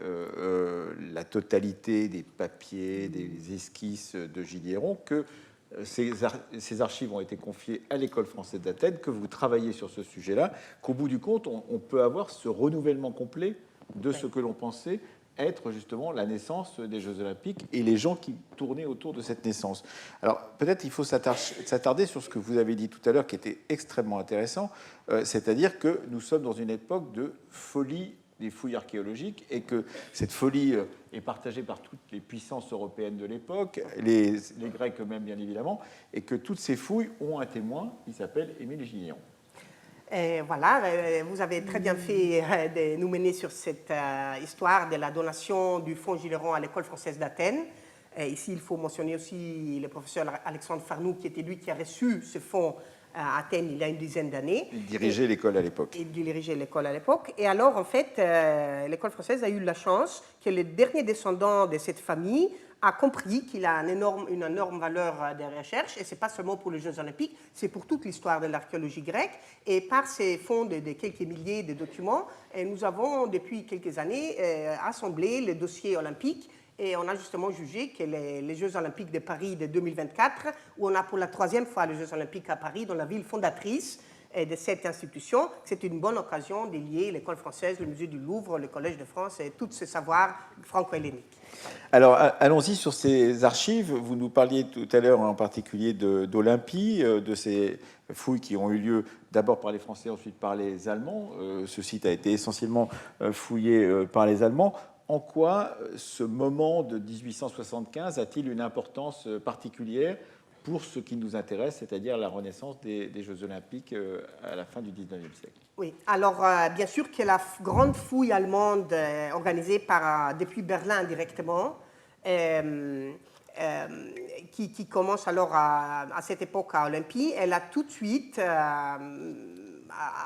la totalité des papiers, des esquisses de Gilles Héron, que ces archives ont été confiées à l'École française d'Athènes, que vous travaillez sur ce sujet-là, qu'au bout du compte, on peut avoir ce renouvellement complet de ce que l'on pensait être justement la naissance des Jeux Olympiques et les gens qui tournaient autour de cette naissance. Alors peut-être il faut s'attarder sur ce que vous avez dit tout à l'heure qui était extrêmement intéressant, c'est-à-dire que nous sommes dans une époque de folie des fouilles archéologiques et que cette folie est partagée par toutes les puissances européennes de l'époque, les Grecs eux-mêmes bien évidemment, et que toutes ces fouilles ont un témoin qui s'appelle Émile Gilles Héron. Voilà, vous avez très bien fait de nous mener sur cette histoire de la donation du fonds Gilles Héron à l'École française d'Athènes. Ici, il faut mentionner aussi le professeur Alexandre Farnoux, qui était lui qui a reçu ce fonds à Athènes il y a une dizaine d'années. Il dirigeait l'école à l'époque. Il dirigeait l'école à l'époque. Et alors, en fait, l'école française a eu la chance que le dernier descendant de cette famille a compris qu'il a une énorme valeur de recherche, et ce n'est pas seulement pour les Jeux Olympiques, c'est pour toute l'histoire de l'archéologie grecque. Et par ces fonds de quelques milliers de documents, nous avons, depuis quelques années, assemblé les dossiers olympiques. Et on a justement jugé que les Jeux Olympiques de Paris de 2024, où on a pour la 3e fois les Jeux Olympiques à Paris, dans la ville fondatrice de cette institution, c'est une bonne occasion de lier l'école française, le musée du Louvre, le Collège de France et tout ce savoir franco-hellénique. Alors, allons-y sur ces archives. Vous nous parliez tout à l'heure en particulier d'Olympie, de ces fouilles qui ont eu lieu d'abord par les Français, ensuite par les Allemands. Ce site a été essentiellement fouillé par les Allemands. En quoi ce moment de 1875 a-t-il une importance particulière pour ce qui nous intéresse, c'est-à-dire la renaissance des Jeux Olympiques à la fin du XIXe siècle? Oui, alors bien sûr que la grande fouille allemande organisée depuis Berlin directement, qui commence alors à cette époque à Olympie, elle a tout de suite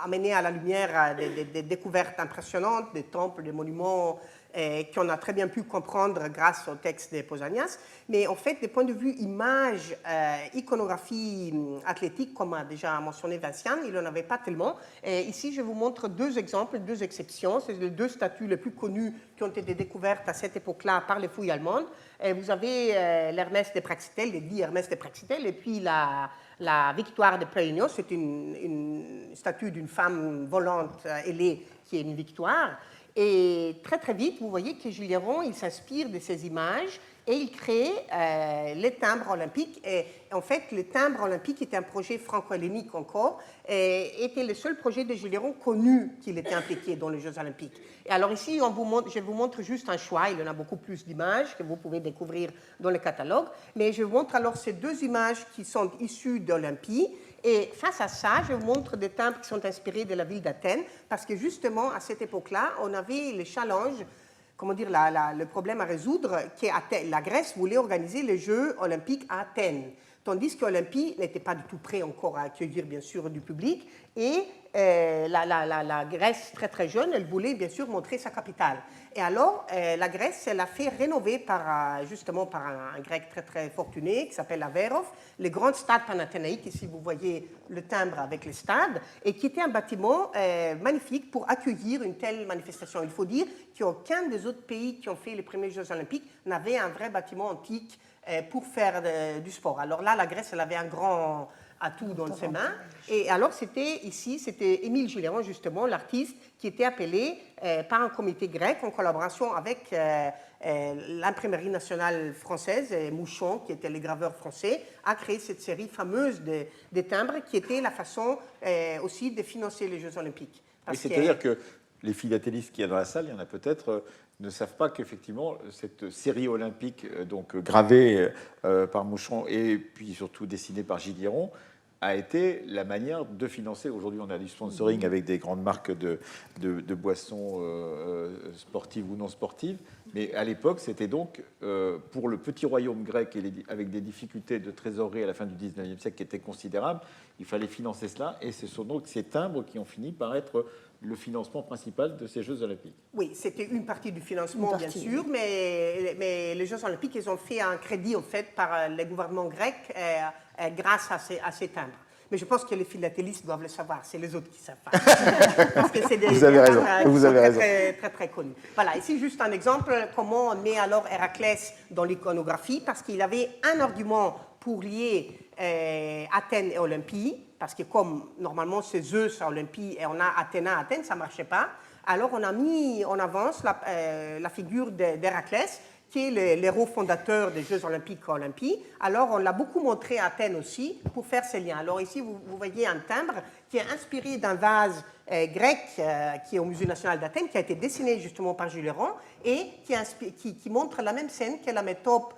amené à la lumière des découvertes impressionnantes, des temples, des monuments, qu'on a très bien pu comprendre grâce au texte de Pausanias. Mais en fait, des points de vue image, iconographie athlétique, comme a déjà mentionné Vinciane, il n'en avait pas tellement. Et ici, je vous montre 2 exemples, 2 exceptions. C'est les 2 statues les plus connues qui ont été découvertes à cette époque-là par les fouilles allemandes. Et vous avez l'Hermès de Praxitèle, les 10 Hermès de Praxitèle, et puis la victoire de Préunios, c'est une statue d'une femme volante ailée qui est une victoire. Et très très vite, vous voyez que Gilles Héron, il s'inspire de ces images et il crée les timbres olympiques. Et en fait, le timbre olympique était un projet franco-hellénique encore, et était le seul projet de Gilles Héron connu qu'il était impliqué dans les Jeux olympiques. Et alors ici, je vous montre juste un choix, il y en a beaucoup plus d'images que vous pouvez découvrir dans le catalogue, mais je vous montre alors ces 2 images qui sont issues d'Olympie. Et face à ça, je vous montre des timbres qui sont inspirés de la ville d'Athènes, parce que justement, à cette époque-là, on avait le challenge, comment dire, le problème à résoudre, que la Grèce voulait organiser les Jeux olympiques à Athènes, tandis qu'Olympie n'était pas du tout prêt encore à accueillir, bien sûr, du public, et la Grèce, très très jeune, elle voulait bien sûr montrer sa capitale. Et alors, la Grèce, elle a fait rénover justement par un grec très très fortuné qui s'appelle Averov, le grand stade panathénaïque. Ici, vous voyez le timbre avec les stades, et qui était un bâtiment magnifique pour accueillir une telle manifestation. Il faut dire qu'aucun des autres pays qui ont fait les premiers Jeux olympiques n'avait un vrai bâtiment antique pour faire du sport. Alors là, la Grèce, elle avait un grand atout dans ses mains. Et alors, c'était Émile Gilles Héron, justement, l'artiste, qui était appelé par un comité grec en collaboration avec l'imprimerie nationale française, Mouchon, qui était le graveur français, à créer cette série fameuse de timbres, qui était la façon aussi de financer les Jeux olympiques. Oui, c'est-à-dire que les philatélistes qu'il y a dans la salle, il y en a peut-être, ne savent pas qu'effectivement, cette série olympique, donc gravée par Mouchon et puis surtout dessinée par Gilles Héron, a été la manière de financer. Aujourd'hui, on a du sponsoring avec des grandes marques de boissons sportives ou non sportives. Mais à l'époque, c'était donc pour le petit royaume grec, avec des difficultés de trésorerie à la fin du XIXe siècle qui étaient considérables, il fallait financer cela. Et ce sont donc ces timbres qui ont fini par être le financement principal de ces Jeux olympiques. Oui, c'était une partie du financement, bien sûr, mais les Jeux olympiques, ils ont fait un crédit, en fait, par les gouvernements grecs grâce à ces timbres. Mais je pense que les philatélistes doivent le savoir, c'est les autres qui savent pas. Parce que c'est des Vous avez raison, vous avez raison. très connus. Voilà, ici juste un exemple, comment on met alors Héraclès dans l'iconographie, parce qu'il avait un argument pour lier Athènes et Olympie, parce que comme normalement c'est Zeus à Olympie et on a Athéna à Athènes, ça ne marchait pas. Alors on a mis en avance la figure d'Héraclès, qui est l'héros fondateur des Jeux olympiques à Olympie. Alors on l'a beaucoup montré à Athènes aussi pour faire ces liens. Alors ici vous voyez un timbre qui est inspiré d'un vase grec qui est au Musée national d'Athènes, qui a été dessiné justement par Jules Héron et qui montre la même scène que la métope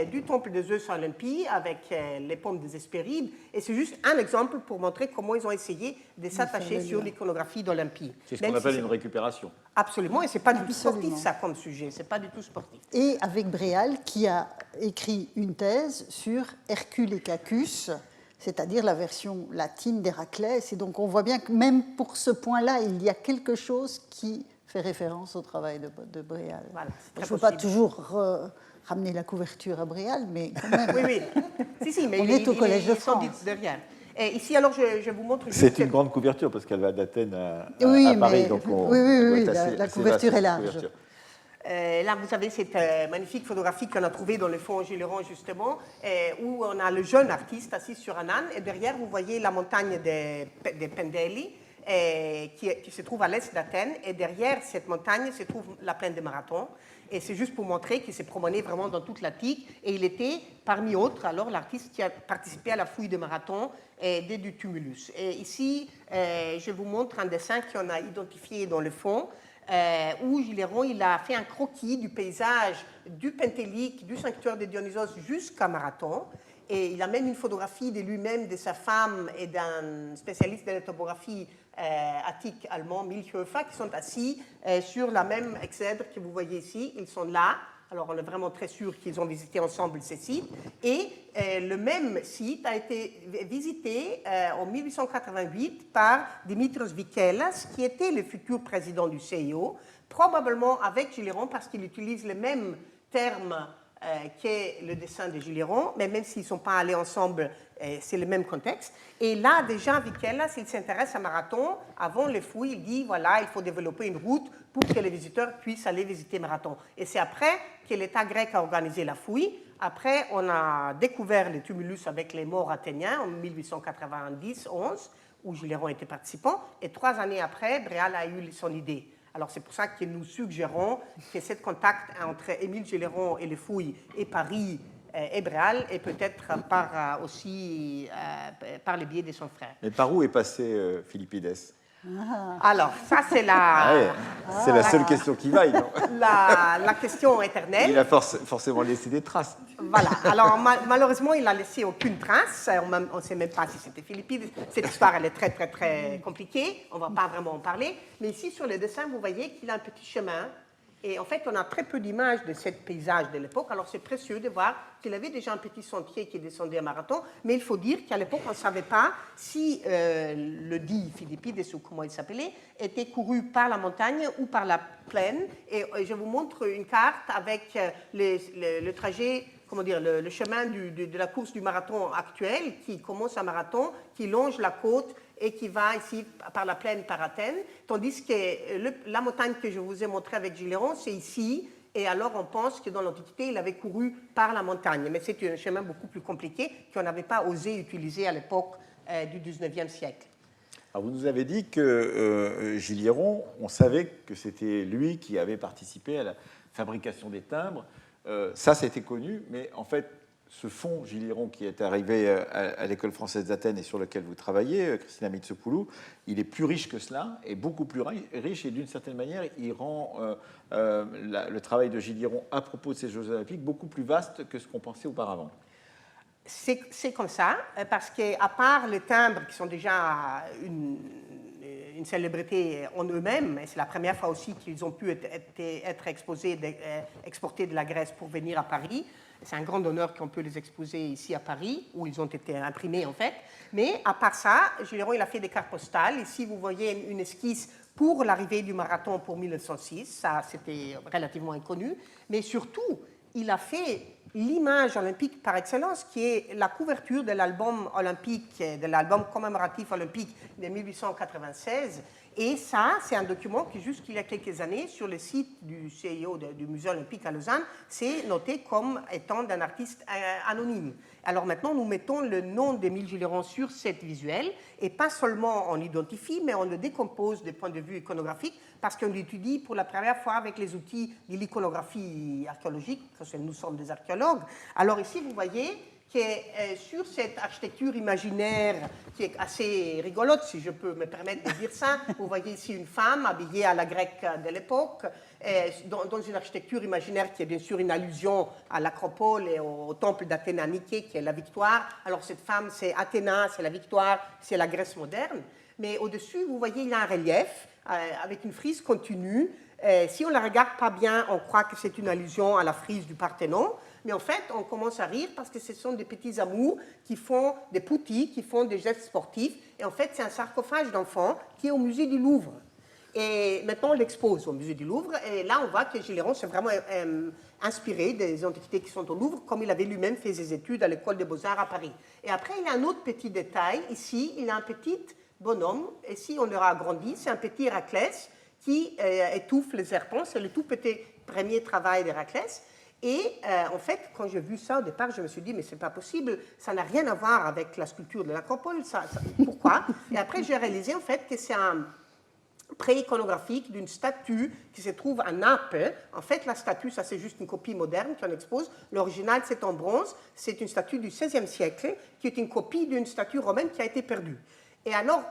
du temple de Zeus à Olympie avec les pommes des Hespérides. Et c'est juste un exemple pour montrer comment ils ont essayé de s'attacher sur l'iconographie d'Olympie. C'est ce qu'on appelle une récupération. Absolument, et ce n'est pas du tout sportif ça comme sujet, c'est pas du tout sportif. Et avec Bréal qui a écrit une thèse sur Hercule et Cacus, c'est-à-dire la version latine d'Héraclès. Et donc on voit bien que même pour ce point-là, il y a quelque chose qui fait référence au travail de Bréal. Voilà, je ne veux pas toujours ramener la couverture à Bréal, mais quand même. Oui. Si, mais on est au Collège de France. Derrière. Et ici, alors, je vous montre... C'est une grande couverture, parce qu'elle va d'Athènes à Paris. Mais, donc la couverture est large. Couverture. Là, vous avez cette magnifique photographie qu'on a trouvée dans le fond Jules Héron, justement, où on a le jeune artiste assis sur un âne, et derrière, vous voyez la montagne des Pendeli, qui se trouve à l'est d'Athènes, et derrière cette montagne se trouve la plaine de Marathon. Et c'est juste pour montrer qu'il s'est promené vraiment dans toute l'Attique, et il était, parmi autres, alors l'artiste qui a participé à la fouille de Marathon et du tumulus. Et ici, je vous montre un dessin qu'on a identifié dans le fond, où Jules Héron, il a fait un croquis du paysage du Pentélique, du sanctuaire de Dionysos jusqu'à Marathon. Et il a même une photographie de lui-même, de sa femme et d'un spécialiste de la topographie attique allemand, Milchhofer, qui sont assis sur la même exèdre que vous voyez ici. Ils sont là. Alors, on est vraiment très sûr qu'ils ont visité ensemble ces sites. Et le même site a été visité en 1888 par Dimitros Vikelas, qui était le futur président du CIO, probablement avec Jules Héron, parce qu'il utilise les mêmes termes qu'est le dessin de Jules Héron, mais même s'ils ne sont pas allés ensemble, c'est le même contexte. Et là, déjà, Vikelas, il s'intéresse à Marathon. Avant les fouilles, il dit, voilà, il faut développer une route pour que les visiteurs puissent aller visiter Marathon. Et c'est après que l'État grec a organisé la fouille. Après, on a découvert les tumulus avec les morts athéniens en 1890-11, où Jules Héron était participant. Et 3 années après, Bréal a eu son idée. Alors, c'est pour ça que nous suggérons que ce contact entre Émile Jules Héron et les fouilles et Paris et Bréal, et peut-être aussi par le biais de son frère. Mais par où est passé Philippides? Alors, ça, c'est c'est la seule question qui vaille, non? La question éternelle. Il a forcément laissé des traces. Voilà. Alors, malheureusement, il n'a laissé aucune trace. On ne sait même pas si c'était Philippides. Cette histoire, elle est très, très, très compliquée. On ne va pas vraiment en parler. Mais ici, sur le dessin, vous voyez qu'il a un petit chemin. Et en fait, on a très peu d'images de ce paysage de l'époque. Alors, c'est précieux de voir qu'il avait déjà un petit sentier qui descendait à Marathon. Mais il faut dire qu'à l'époque, on ne savait pas si le dit Philippides, ou comment il s'appelait, était couru par la montagne ou par la plaine. Et je vous montre une carte avec le trajet, comment dire, le chemin de la course du marathon actuel, qui commence à Marathon, qui longe la côte et qui va ici par la plaine par Athènes, tandis que la montagne que je vous ai montrée avec Jules Héron, c'est ici, et alors on pense que dans l'Antiquité, il avait couru par la montagne, mais c'est un chemin beaucoup plus compliqué qu'on n'avait pas osé utiliser à l'époque du 19e siècle. Alors vous nous avez dit que Jules Héron, on savait que c'était lui qui avait participé à la fabrication des timbres. Ça, c'était connu, mais en fait, ce fonds Jules Héron qui est arrivé à l'École française d'Athènes et sur lequel vous travaillez, Christina Mitsopoulou, il est plus riche que cela, et beaucoup plus riche, et d'une certaine manière, il rend le travail de Jules Héron à propos de ces Jeux olympiques beaucoup plus vaste que ce qu'on pensait auparavant. C'est comme ça, parce qu'à part les timbres qui sont déjà une célébrité en eux-mêmes, et c'est la première fois aussi qu'ils ont pu être exportés de la Grèce pour venir à Paris. C'est un grand honneur qu'on peut les exposer ici à Paris, où ils ont été imprimés en fait. Mais à part ça, Jules Héron, il a fait des cartes postales. Ici, vous voyez une esquisse pour l'arrivée du marathon pour 1906. Ça, c'était relativement inconnu. Mais surtout, il a fait l'image olympique par excellence, qui est la couverture de l'album olympique, de l'album commémoratif olympique de 1896. Et ça, c'est un document qui, jusqu'il y a quelques années, sur le site du CIO du Musée olympique à Lausanne, c'est noté comme étant d'un artiste anonyme. Alors maintenant, nous mettons le nom d'Émile Gilleron sur cette visuel, et pas seulement on l'identifie, mais on le décompose du point de vue iconographique, parce qu'on l'étudie pour la première fois avec les outils de l'iconographie archéologique, parce que nous sommes des archéologues. Alors ici, vous voyez que sur cette architecture imaginaire qui est assez rigolote, si je peux me permettre de dire ça, vous voyez ici une femme habillée à la grecque de l'époque, dans une architecture imaginaire qui est bien sûr une allusion à l'Acropole et au temple d'Athènes à Niké, qui est la victoire. Alors cette femme, c'est Athéna, c'est la victoire, c'est la Grèce moderne. Mais au-dessus, vous voyez, il y a un relief avec une frise continue. Si on ne la regarde pas bien, on croit que c'est une allusion à la frise du Parthénon. Mais en fait, on commence à rire parce que ce sont des petits amours qui font des poutis, qui font des gestes sportifs. Et en fait, c'est un sarcophage d'enfant qui est au musée du Louvre. Et maintenant, on l'expose au musée du Louvre. Et là, on voit que Gilleron s'est vraiment inspiré des antiquités qui sont au Louvre, comme il avait lui-même fait ses études à l'école des Beaux-Arts à Paris. Et après, il y a un autre petit détail. Ici, il y a un petit bonhomme. Et si on l'aura agrandi, c'est un petit Héraclès qui étouffe les serpents. C'est le tout petit premier travail d'Héraclès. Et en fait, quand j'ai vu ça au départ, je me suis dit, mais c'est pas possible, ça n'a rien à voir avec la sculpture de l'Acropole, pourquoi? Et après, j'ai réalisé en fait que c'est un pré-iconographique d'une statue qui se trouve à Naples. En fait, la statue, ça c'est juste une copie moderne qu'on expose. L'original, c'est en bronze, c'est une statue du XVIe siècle, qui est une copie d'une statue romaine qui a été perdue. Et alors,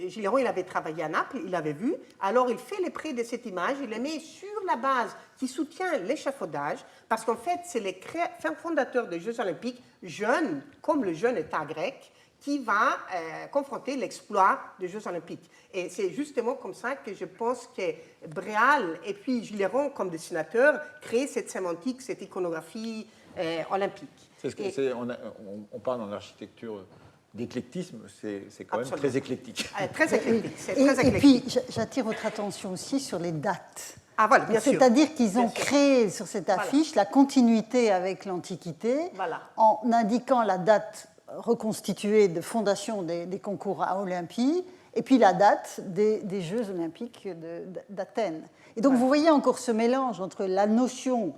Gilleron, il avait travaillé à Naples, il l'avait vu, alors il fait les prêts de cette image, il les met sur la base qui soutient l'échafaudage, parce qu'en fait, c'est les fondateurs des Jeux Olympiques, jeunes, comme le jeune État grec, qui va confronter l'exploit des Jeux Olympiques. Et c'est justement comme ça que je pense que Bréal et puis Gilleron, comme dessinateur, créent cette sémantique, cette iconographie olympique. On parle dans l'architecture d'éclectisme, c'est quand même très éclectique. Très éclectique, c'est très éclectique. Et puis, j'attire votre attention aussi sur les dates. Ah, voilà, bien sûr. C'est-à-dire qu'ils ont créé sur cette affiche la continuité avec l'Antiquité, en indiquant la date reconstituée de fondation des concours à Olympie, et puis la date des Jeux Olympiques d'Athènes. Et donc, vous voyez encore ce mélange entre la notion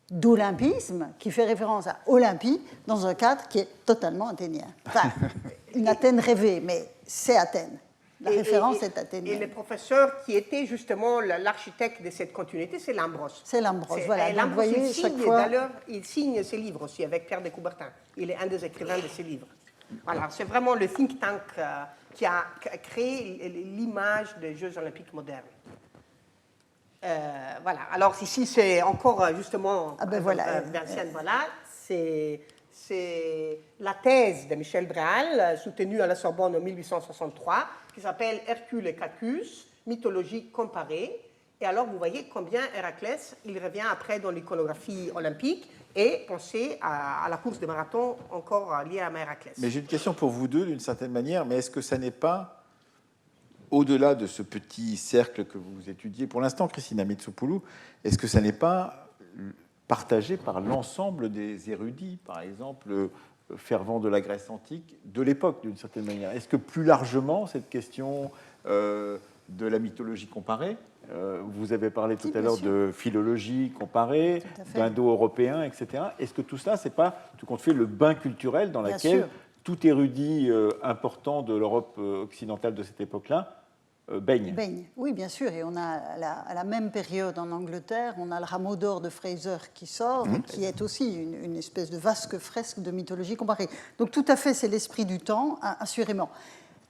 d'olympisme, qui fait référence à Olympie, dans un cadre qui est totalement athénien. Enfin, une Athènes rêvée, mais c'est Athènes. La référence est athénienne. Et le professeur qui était justement l'architecte de cette continuité, c'est Lambros. C'est Lambros, voilà. Et Lambros, voyez, d'ailleurs, il signe ses livres aussi avec Pierre de Coubertin. Il est un des écrivains de ses livres. Voilà, c'est vraiment le think tank qui a créé l'image des Jeux Olympiques modernes. Voilà. Alors ici, c'est encore justement Vincennes, voilà. C'est la thèse de Michel Bréal, soutenue à la Sorbonne en 1863, qui s'appelle Hercule et Cacus, mythologie comparée. Et alors, vous voyez combien Héraclès, il revient après dans l'iconographie olympique, et pensez à la course de marathon encore liée à Héraclès. Mais j'ai une question pour vous deux, d'une certaine manière, mais est-ce que ça n'est pas, au-delà de ce petit cercle que vous étudiez pour l'instant, Christina Mitsopoulou, est-ce que ça n'est pas partagé par l'ensemble des érudits, par exemple, fervents de la Grèce antique, de l'époque, d'une certaine manière? Est-ce que plus largement, cette question de la mythologie comparée, vous avez parlé tout à l'heure de philologie comparée, d'indo-européen, etc. Est-ce que tout ça, c'est pas tout compte fait le bain culturel dans lequel tout érudit important de l'Europe occidentale de cette époque-là baigne? Oui, bien sûr. Et on a, à la même période en Angleterre, on a le rameau d'or de Fraser qui sort, qui est aussi une espèce de vaste fresque de mythologie comparée. Donc tout à fait, c'est l'esprit du temps, assurément.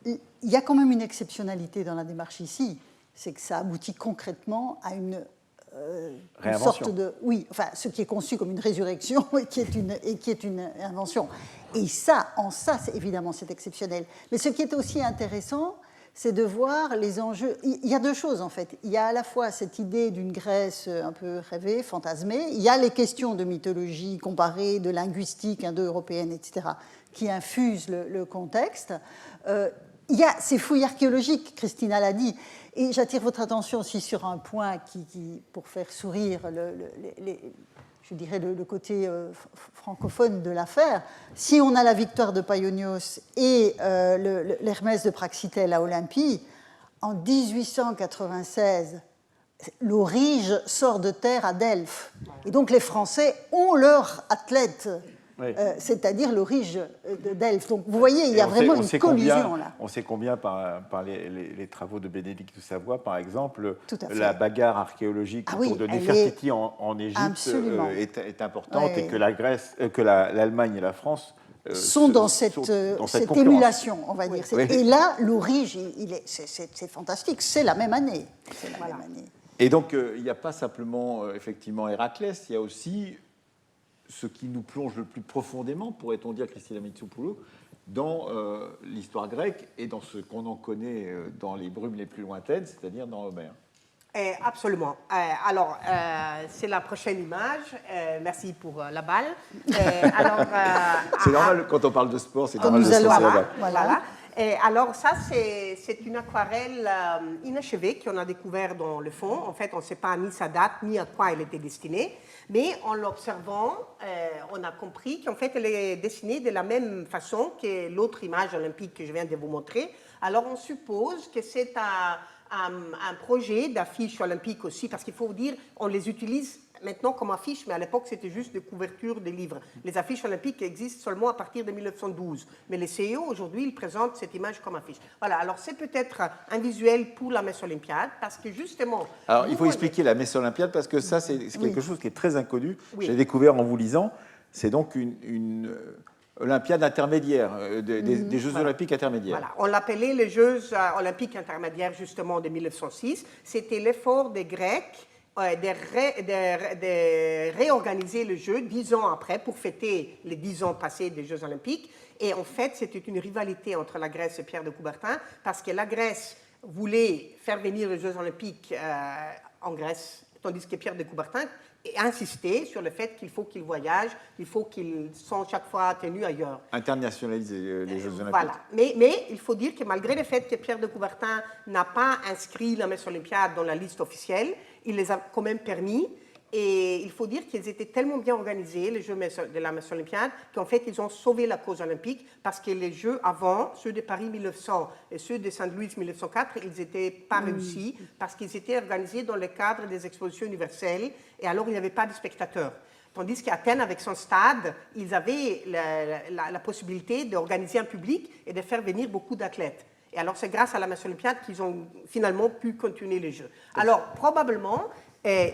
Il y a quand même une exceptionnalité dans la démarche ici, c'est que ça aboutit concrètement à une sorte de... Oui, enfin, ce qui est conçu comme une résurrection et qui est une invention. Et ça, évidemment, c'est exceptionnel. Mais ce qui est aussi intéressant, c'est de voir les enjeux. Il y a deux choses, en fait. Il y a à la fois cette idée d'une Grèce un peu rêvée, fantasmée. Il y a les questions de mythologie comparée, de linguistique indo-européenne, etc., qui infusent le contexte. Il y a ces fouilles archéologiques, Christina l'a dit. Et j'attire votre attention aussi sur un point qui pour faire sourire je dirais, le côté francophone de l'affaire. Si on a la victoire de Paionios et l'Hermès de Praxitèle à Olympie, en 1896, l'Aurige sort de terre à Delphes. Et donc les Français ont leur athlète, oui. C'est-à-dire l'Aurige de Delphes. Donc vous voyez, il y a vraiment une collision là. On sait combien par les travaux de Bénédicte de Savoie, par exemple, la bagarre archéologique autour de Néfertiti en Égypte est importante, et que la Grèce, que l'Allemagne et la France sont dans cette émulation, on va dire. Oui. Et là, l'Aurige, c'est fantastique, c'est la même année. C'est la même année. Et donc, il n'y a pas simplement, effectivement, Héraclès, il y a aussi ce qui nous plonge le plus profondément, pourrait-on dire, Christina Mitsopoulou, dans l'histoire grecque et dans ce qu'on en connaît dans les brumes les plus lointaines, c'est-à-dire dans Homère. Absolument. Alors, c'est la prochaine image. Merci pour la balle. C'est normal, quand on parle de sport, c'est normal de se passer la balle. Voilà. Et alors ça, c'est une aquarelle inachevée qu'on a découvert dans le fond. En fait, on ne sait pas ni sa date, ni à quoi elle était destinée. Mais en l'observant, on a compris qu'en fait, elle est dessinée de la même façon que l'autre image olympique que je viens de vous montrer. Alors, on suppose que c'est un projet d'affiches olympiques aussi, parce qu'il faut dire, on les utilise maintenant comme affiches, mais à l'époque, c'était juste des couvertures des livres. Les affiches olympiques existent seulement à partir de 1912. Mais les CIO, aujourd'hui, ils présentent cette image comme affiche. Voilà, alors c'est peut-être un visuel pour la messe olympiade, parce que justement... Alors, il faut expliquer la messe olympiade, parce que ça, c'est quelque chose qui est très inconnu. Oui. J'ai découvert en vous lisant, c'est donc une olympiade intermédiaire, des Jeux olympiques intermédiaires. Voilà, on l'appelait les Jeux olympiques intermédiaires, justement, de 1906. C'était l'effort des Grecs de réorganiser le jeu 10 ans après pour fêter les 10 ans passés des Jeux olympiques. Et en fait, c'était une rivalité entre la Grèce et Pierre de Coubertin, parce que la Grèce voulait faire venir les Jeux olympiques en Grèce, tandis que Pierre de Coubertin insistait sur le fait qu'il faut qu'ils voyagent, il faut qu'ils soient chaque fois tenus ailleurs. Internationaliser les Jeux olympiques. Voilà. Mais il faut dire que malgré le fait que Pierre de Coubertin n'a pas inscrit la messe olympiade dans la liste officielle, il les a quand même permis. Et il faut dire qu'ils étaient tellement bien organisés, les Jeux de la messe olympiade, qu'en fait, ils ont sauvé la cause olympique, parce que les Jeux avant, ceux de Paris 1900 et ceux de Saint-Louis 1904, ils n'étaient pas réussis, parce qu'ils étaient organisés dans le cadre des expositions universelles, et alors il n'y avait pas de spectateurs. Tandis qu'Athènes, avec son stade, ils avaient la possibilité d'organiser un public et de faire venir beaucoup d'athlètes. Et alors, c'est grâce à la messe olympiade qu'ils ont finalement pu continuer les Jeux. Alors, probablement...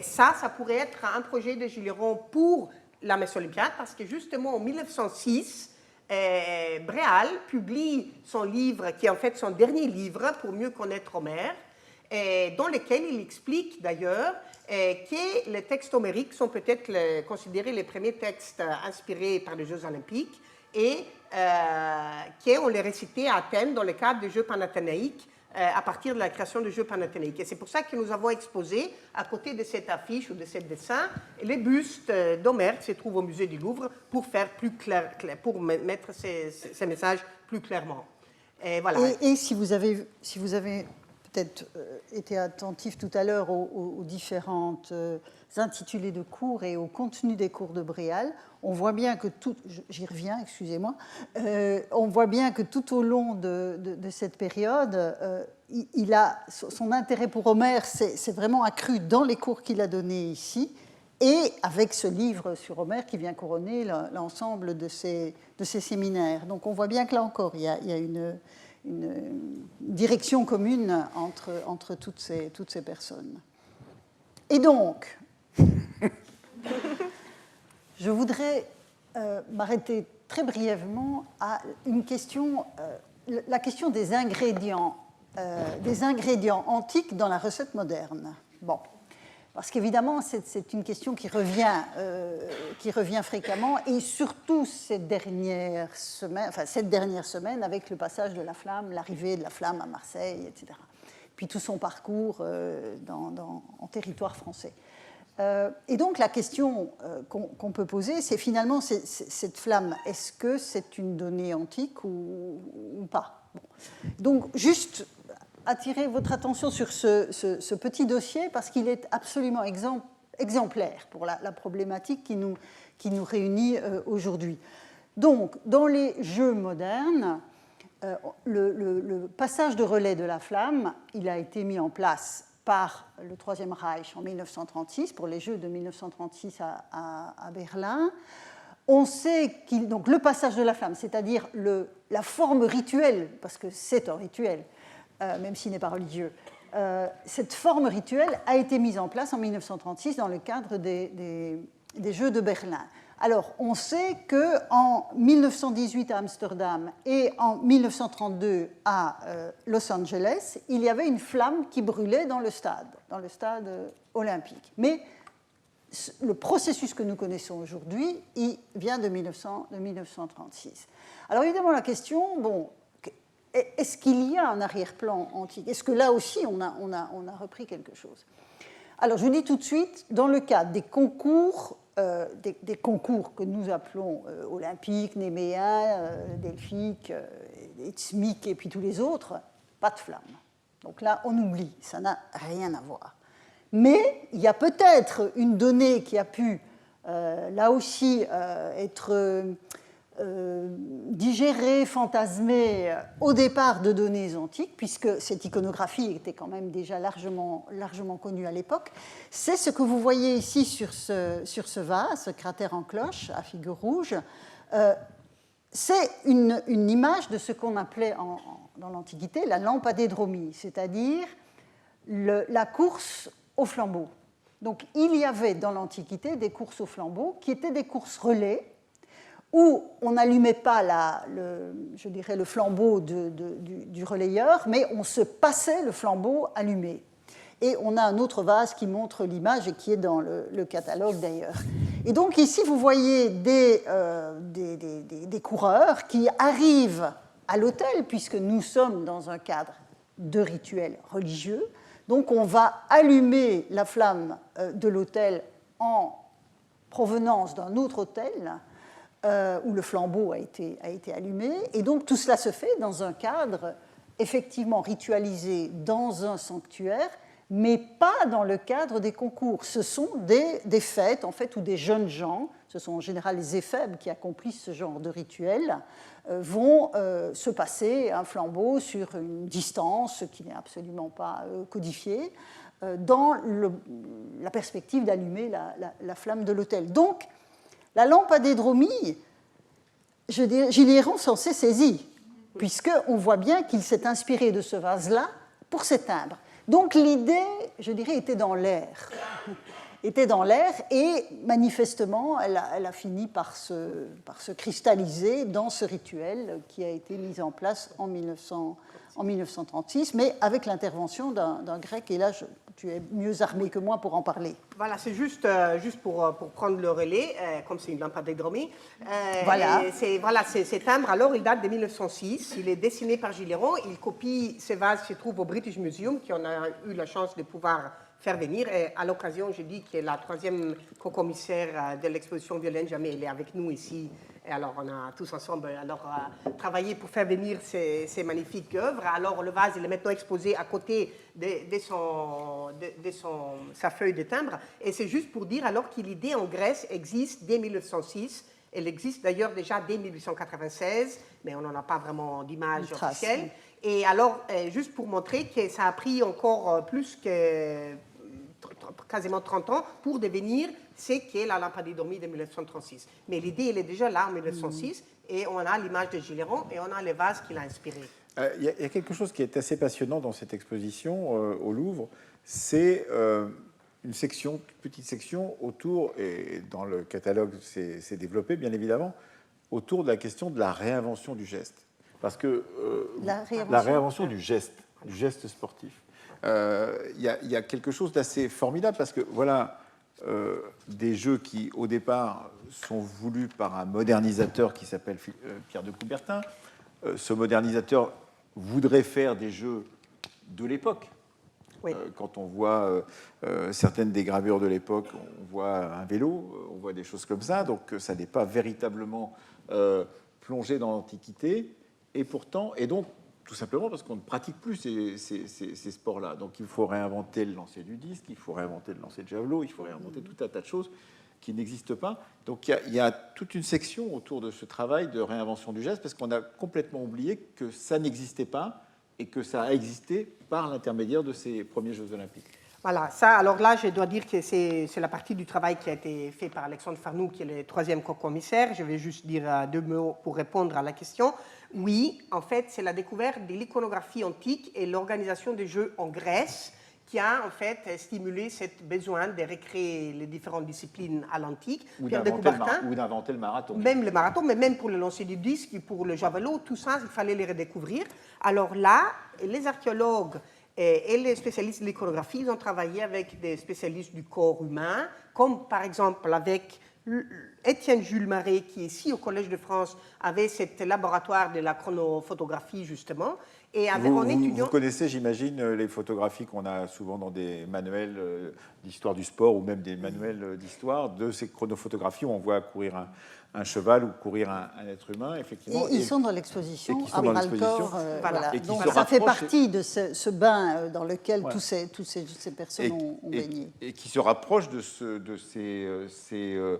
ça pourrait être un projet de Gilles Héron pour la messe olympiade, parce que justement en 1906, Bréal publie son livre, qui est en fait son dernier livre pour mieux connaître Homère, dans lequel il explique d'ailleurs que les textes homériques sont peut-être considérés les premiers textes inspirés par les Jeux olympiques, et qu'on les récitait à Athènes dans le cadre des Jeux panathénaïques, à partir de la création du jeu panathénaïque. Et c'est pour ça que nous avons exposé, à côté de cette affiche ou de ce dessin, les bustes d'Homère qui se trouvent au musée du Louvre pour faire plus clair, pour mettre ces messages plus clairement. Et voilà. Et si vous avez peut-être été attentif tout à l'heure aux différentes intitulés de cours et au contenu des cours de Bréal, on voit bien que j'y reviens, excusez-moi, on voit bien que tout au long de cette période, il a son intérêt pour Homère s'est vraiment accru dans les cours qu'il a donnés ici, et avec ce livre sur Homère qui vient couronner l'ensemble de ces séminaires. Donc on voit bien que là encore, il y a une direction commune entre toutes ces personnes. Et donc, je voudrais m'arrêter très brièvement à une question, la question des ingrédients antiques dans la recette moderne. Bon, parce qu'évidemment, c'est une question qui revient fréquemment, et surtout cette dernière semaine avec le passage de la flamme, l'arrivée de la flamme à Marseille, etc. Puis tout son parcours en territoire français. Et donc la question qu'on peut poser, c'est finalement cette flamme, est-ce que c'est une donnée antique ou pas? Bon. Donc juste attirer votre attention sur ce petit dossier, parce qu'il est absolument exempt exemplaire pour la problématique qui nous réunit aujourd'hui. Donc, dans les jeux modernes, le passage de relais de la flamme, il a été mis en place par le Troisième Reich en 1936, pour les Jeux de 1936 à Berlin. On sait donc le passage de la flamme, c'est-à-dire la forme rituelle, parce que c'est un rituel, même s'il n'est pas religieux, cette forme rituelle a été mise en place en 1936 dans le cadre des Jeux de Berlin. Alors, on sait qu'en 1918 à Amsterdam et en 1932 à Los Angeles, il y avait une flamme qui brûlait dans le stade olympique. Mais le processus que nous connaissons aujourd'hui, il vient de 1936. Alors, évidemment, la question, est-ce qu'il y a un arrière-plan antique? Est-ce que là aussi, on a repris quelque chose? Alors, je vous dis tout de suite, dans le cadre des concours, des concours que nous appelons olympiques, néméens, delphiques, ithmiques et puis tous les autres, pas de flamme. Donc là, on oublie, ça n'a rien à voir. Mais il y a peut-être une donnée qui a pu, là aussi, être digérée, fantasmée au départ de données antiques, puisque cette iconographie était quand même déjà largement connue à l'époque. C'est ce que vous voyez ici sur ce vase, ce cratère en cloche à figure rouge. C'est une image de ce qu'on appelait dans l'Antiquité la lampadédromie, c'est-à-dire la course au flambeau. Donc il y avait dans l'Antiquité des courses au flambeau qui étaient des courses relais, où on n'allumait pas le flambeau du relayeur, mais on se passait le flambeau allumé. Et on a un autre vase qui montre l'image et qui est dans le catalogue d'ailleurs. Et donc ici, vous voyez des coureurs qui arrivent à l'autel, puisque nous sommes dans un cadre de rituel religieux. Donc on va allumer la flamme de l'autel en provenance d'un autre autel, où le flambeau a été allumé. Et donc tout cela se fait dans un cadre effectivement ritualisé dans un sanctuaire, mais pas dans le cadre des concours. Ce sont des fêtes, en fait, où des jeunes gens, ce sont en général les éphèbes qui accomplissent ce genre de rituel, vont se passer un flambeau sur une distance qui n'est absolument pas codifiée, dans la perspective d'allumer la flamme de l'autel. Donc, la lampadédromie, Gilliéron s'en s'est saisi, puisqu'on voit bien qu'il s'est inspiré de ce vase-là pour ses timbres. Donc l'idée, je dirais, était dans l'air. Et manifestement, elle a fini par se cristalliser dans ce rituel qui a été mis en place en 1936, mais avec l'intervention d'un grec, et là, tu es mieux armé que moi pour en parler. Voilà, c'est juste pour prendre le relais, comme c'est une lampadédromie. Voilà. Ces timbres, alors, ils datent de 1906. Il est dessiné par Gilliéron. Il copie ces vases qui se trouvent au British Museum, qui on a eu la chance de pouvoir faire venir. Et à l'occasion, je dis que la troisième co-commissaire de l'exposition Violaine Jamais, elle est avec nous ici. Et alors, on a tous ensemble travaillé pour faire venir ces magnifiques œuvres. Alors, le vase, il est maintenant exposé à côté de sa feuille de timbre. Et c'est juste pour dire alors que l'idée en Grèce existe dès 1906. Elle existe d'ailleurs déjà dès 1896, mais on n'en a pas vraiment d'image officielle. Et alors, juste pour montrer que ça a pris encore plus que quasiment 30 ans pour devenir ce qu'est la lampadédromie de 1936. Mais l'idée, elle est déjà là en 1906, et on a l'image de Gilliéron, et on a les vases qui l'ont inspiré. Il y a quelque chose qui est assez passionnant dans cette exposition au Louvre, c'est une petite section autour, et dans le catalogue c'est développé bien évidemment, autour de la question de la réinvention du geste. Parce que la réinvention du geste sportif, il y a quelque chose d'assez formidable, parce que voilà des jeux qui, au départ, sont voulus par un modernisateur qui s'appelle Pierre de Coubertin. Ce modernisateur voudrait faire des jeux de l'époque. Oui. Quand on voit certaines des gravures de l'époque, on voit un vélo, on voit des choses comme ça, donc ça n'est pas véritablement plongé dans l'Antiquité. Et pourtant, et donc, tout simplement parce qu'on ne pratique plus ces sports-là. Donc il faut réinventer le lancer du disque, il faut réinventer le lancer de javelot, il faut réinventer tout un tas de choses qui n'existent pas. Donc il y a toute une section autour de ce travail de réinvention du geste, parce qu'on a complètement oublié que ça n'existait pas et que ça a existé par l'intermédiaire de ces premiers Jeux olympiques. Voilà, ça, alors là, je dois dire que c'est la partie du travail qui a été fait par Alexandre Farnoux, qui est le troisième co-commissaire. Je vais juste dire 2 mots pour répondre à la question. Oui, en fait, c'est la découverte de l'iconographie antique et l'organisation des Jeux en Grèce qui a en fait stimulé ce besoin de recréer les différentes disciplines à l'antique. Ou d'inventer le marathon. Même le marathon, mais même pour le lancer du disque, pour le javelot, tout ça, il fallait les redécouvrir. Alors là, les archéologues et les spécialistes de l'iconographie, ils ont travaillé avec des spécialistes du corps humain, comme par exemple avec Étienne Jules Marais, qui ici au Collège de France avait ce laboratoire de la chronophotographie justement. Et vous connaissez, j'imagine, les photographies qu'on a souvent dans des manuels d'histoire du sport ou même des manuels d'histoire, de ces chronophotographies où on voit courir un cheval ou courir un être humain, effectivement. Ils sont dans l'exposition à Bras-le-Corps. Voilà. Donc ça fait partie de ce bain dans lequel tous ces personnes ont baigné. Et qui se rapproche de ces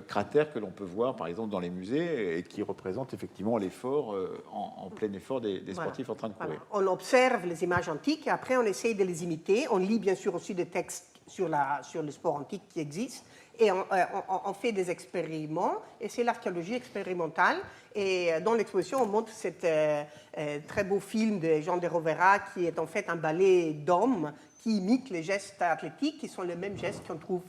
cratères que l'on peut voir, par exemple, dans les musées, et qui représentent effectivement l'effort, en plein effort des sportifs en train de courir. Voilà. On observe les images antiques et après on essaye de les imiter. On lit bien sûr aussi des textes sur les sports antiques qui existent. Et on fait des expériments, et c'est l'archéologie expérimentale. Et dans l'exposition, on montre ce très beau film de Jean de Rovera, qui est en fait un ballet d'hommes qui imite les gestes athlétiques, qui sont les mêmes gestes qu'on trouve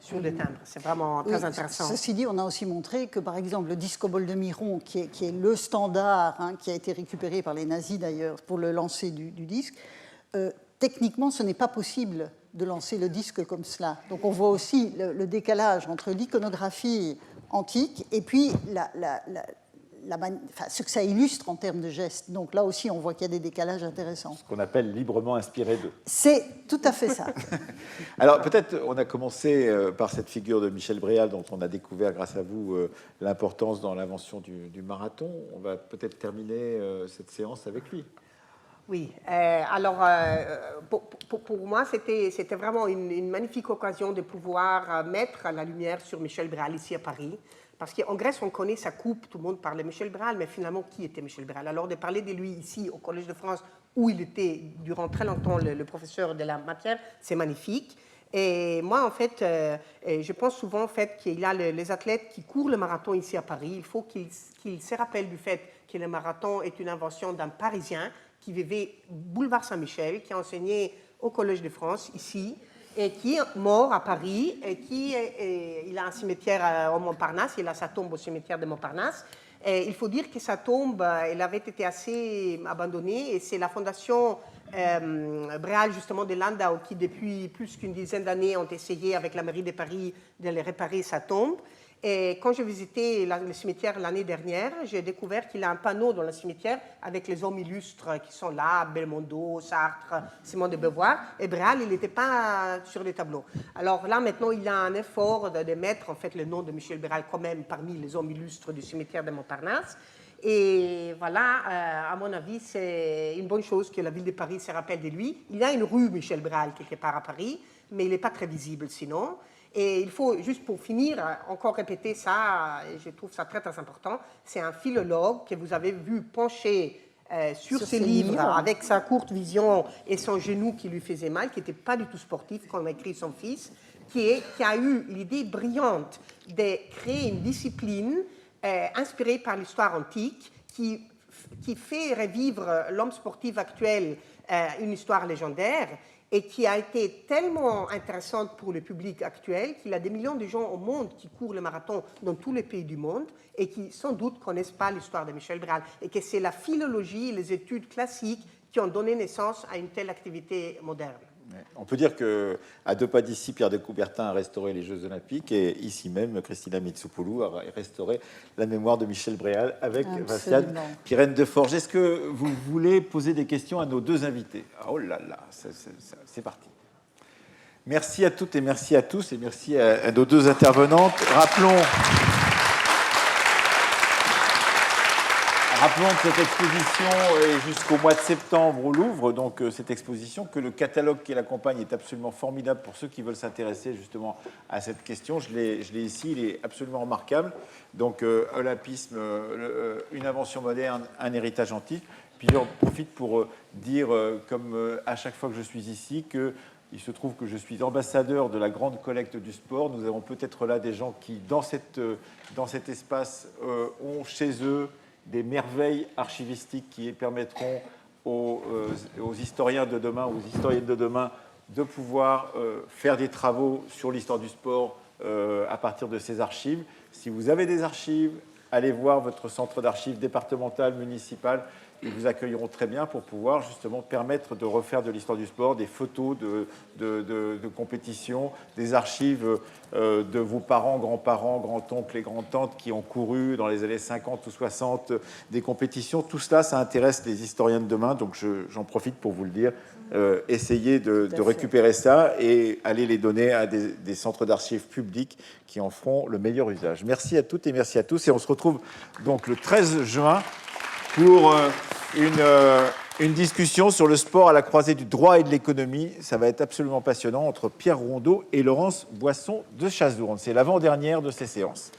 sur le timbre. C'est vraiment très intéressant. Ceci dit, on a aussi montré que, par exemple, le discobol de Miron, qui est le standard, qui a été récupéré par les nazis d'ailleurs pour le lancer du disque, techniquement, ce n'est pas possible de lancer le disque comme cela. Donc on voit aussi le décalage entre l'iconographie antique et puis ce que ça illustre en termes de gestes. Donc là aussi, on voit qu'il y a des décalages intéressants. Ce qu'on appelle librement inspiré d'eux. C'est tout à fait ça. Alors peut-être, on a commencé par cette figure de Michel Bréal, dont on a découvert grâce à vous l'importance dans l'invention du marathon. On va peut-être terminer cette séance avec lui. Oui, alors pour moi, c'était vraiment une magnifique occasion de pouvoir mettre la lumière sur Michel Bréal ici à Paris. Parce qu'en Grèce, on connaît sa coupe, tout le monde parle de Michel Bréal, mais finalement, qui était Michel Bréal? Alors de parler de lui ici au Collège de France, où il était durant très longtemps le professeur de la matière, c'est magnifique. Et moi, en fait, je pense souvent en fait, qu'il y a les athlètes qui courent le marathon ici à Paris. Il faut qu'ils se rappellent du fait que le marathon est une invention d'un Parisien qui vivait boulevard Saint-Michel, qui a enseigné au Collège de France, ici, et qui est mort à Paris, et il a un cimetière au Montparnasse, il a sa tombe au cimetière de Montparnasse. Et il faut dire que sa tombe, elle avait été assez abandonnée, et c'est la fondation Bréal, justement, de Landau, qui depuis plus qu'une dizaine d'années ont essayé, avec la mairie de Paris, de réparer sa tombe. Et quand j'ai visité le cimetière l'année dernière, j'ai découvert qu'il y a un panneau dans le cimetière avec les hommes illustres qui sont là, Belmondo, Sartre, Simone de Beauvoir. Et Bréal, il n'était pas sur les tableaux. Alors là, maintenant, il y a un effort de mettre en fait, le nom de Michel Bréal quand même parmi les hommes illustres du cimetière de Montparnasse. Et voilà, à mon avis, c'est une bonne chose que la ville de Paris se rappelle de lui. Il y a une rue Michel Bréal quelque part à Paris, mais il n'est pas très visible sinon. Et il faut, juste pour finir, encore répéter ça, et je trouve ça très, très important, c'est un philologue que vous avez vu pencher sur ses livres avec sa courte vision et son genou qui lui faisait mal, qui n'était pas du tout sportif, comme a écrit son fils, qui a eu l'idée brillante de créer une discipline inspirée par l'histoire antique qui fait revivre l'homme sportif actuel une histoire légendaire, et qui a été tellement intéressante pour le public actuel qu'il y a des millions de gens au monde qui courent le marathon dans tous les pays du monde et qui sans doute ne connaissent pas l'histoire de Michel Bréal, et que c'est la philologie et les études classiques qui ont donné naissance à une telle activité moderne. On peut dire qu'à 2 pas d'ici, Pierre de Coubertin a restauré les Jeux Olympiques, et ici même, Christina Mitsopoulou a restauré la mémoire de Michel Bréal avec Vinciane Pirenne de Forges. Est-ce que vous voulez poser des questions à nos 2 invités? Oh là là, c'est parti. Merci à toutes et merci à tous, et merci à nos 2 intervenantes. Rappelons que cette exposition est jusqu'au mois de septembre au Louvre, donc cette exposition, que le catalogue qui l'accompagne est absolument formidable pour ceux qui veulent s'intéresser justement à cette question. Je l'ai ici, il est absolument remarquable. Donc olympisme, une invention moderne, un héritage antique. Puis j'en profite pour dire, comme à chaque fois que je suis ici, qu'il se trouve que je suis ambassadeur de la grande collecte du sport. Nous avons peut-être là des gens qui, dans cet espace, ont chez eux des merveilles archivistiques qui permettront aux historiens de demain, aux historiennes de demain, de pouvoir faire des travaux sur l'histoire du sport à partir de ces archives. Si vous avez des archives, allez voir votre centre d'archives départemental, municipal. Ils vous accueilleront très bien pour pouvoir justement permettre de refaire de l'histoire du sport, des photos de compétitions, des archives de vos parents, grands-parents, grands-oncles et grands-tantes qui ont couru dans les années 50 ou 60 des compétitions. Tout cela, ça intéresse les historiens de demain, donc j'en profite pour vous le dire. Essayez de récupérer ça et allez les donner à des centres d'archives publics qui en feront le meilleur usage. Merci à toutes et merci à tous. Et on se retrouve donc le 13 juin pour une discussion sur le sport à la croisée du droit et de l'économie. Ça va être absolument passionnant entre Pierre Rondeau et Laurence Boisson de Chazourne. C'est l'avant-dernière de ces séances.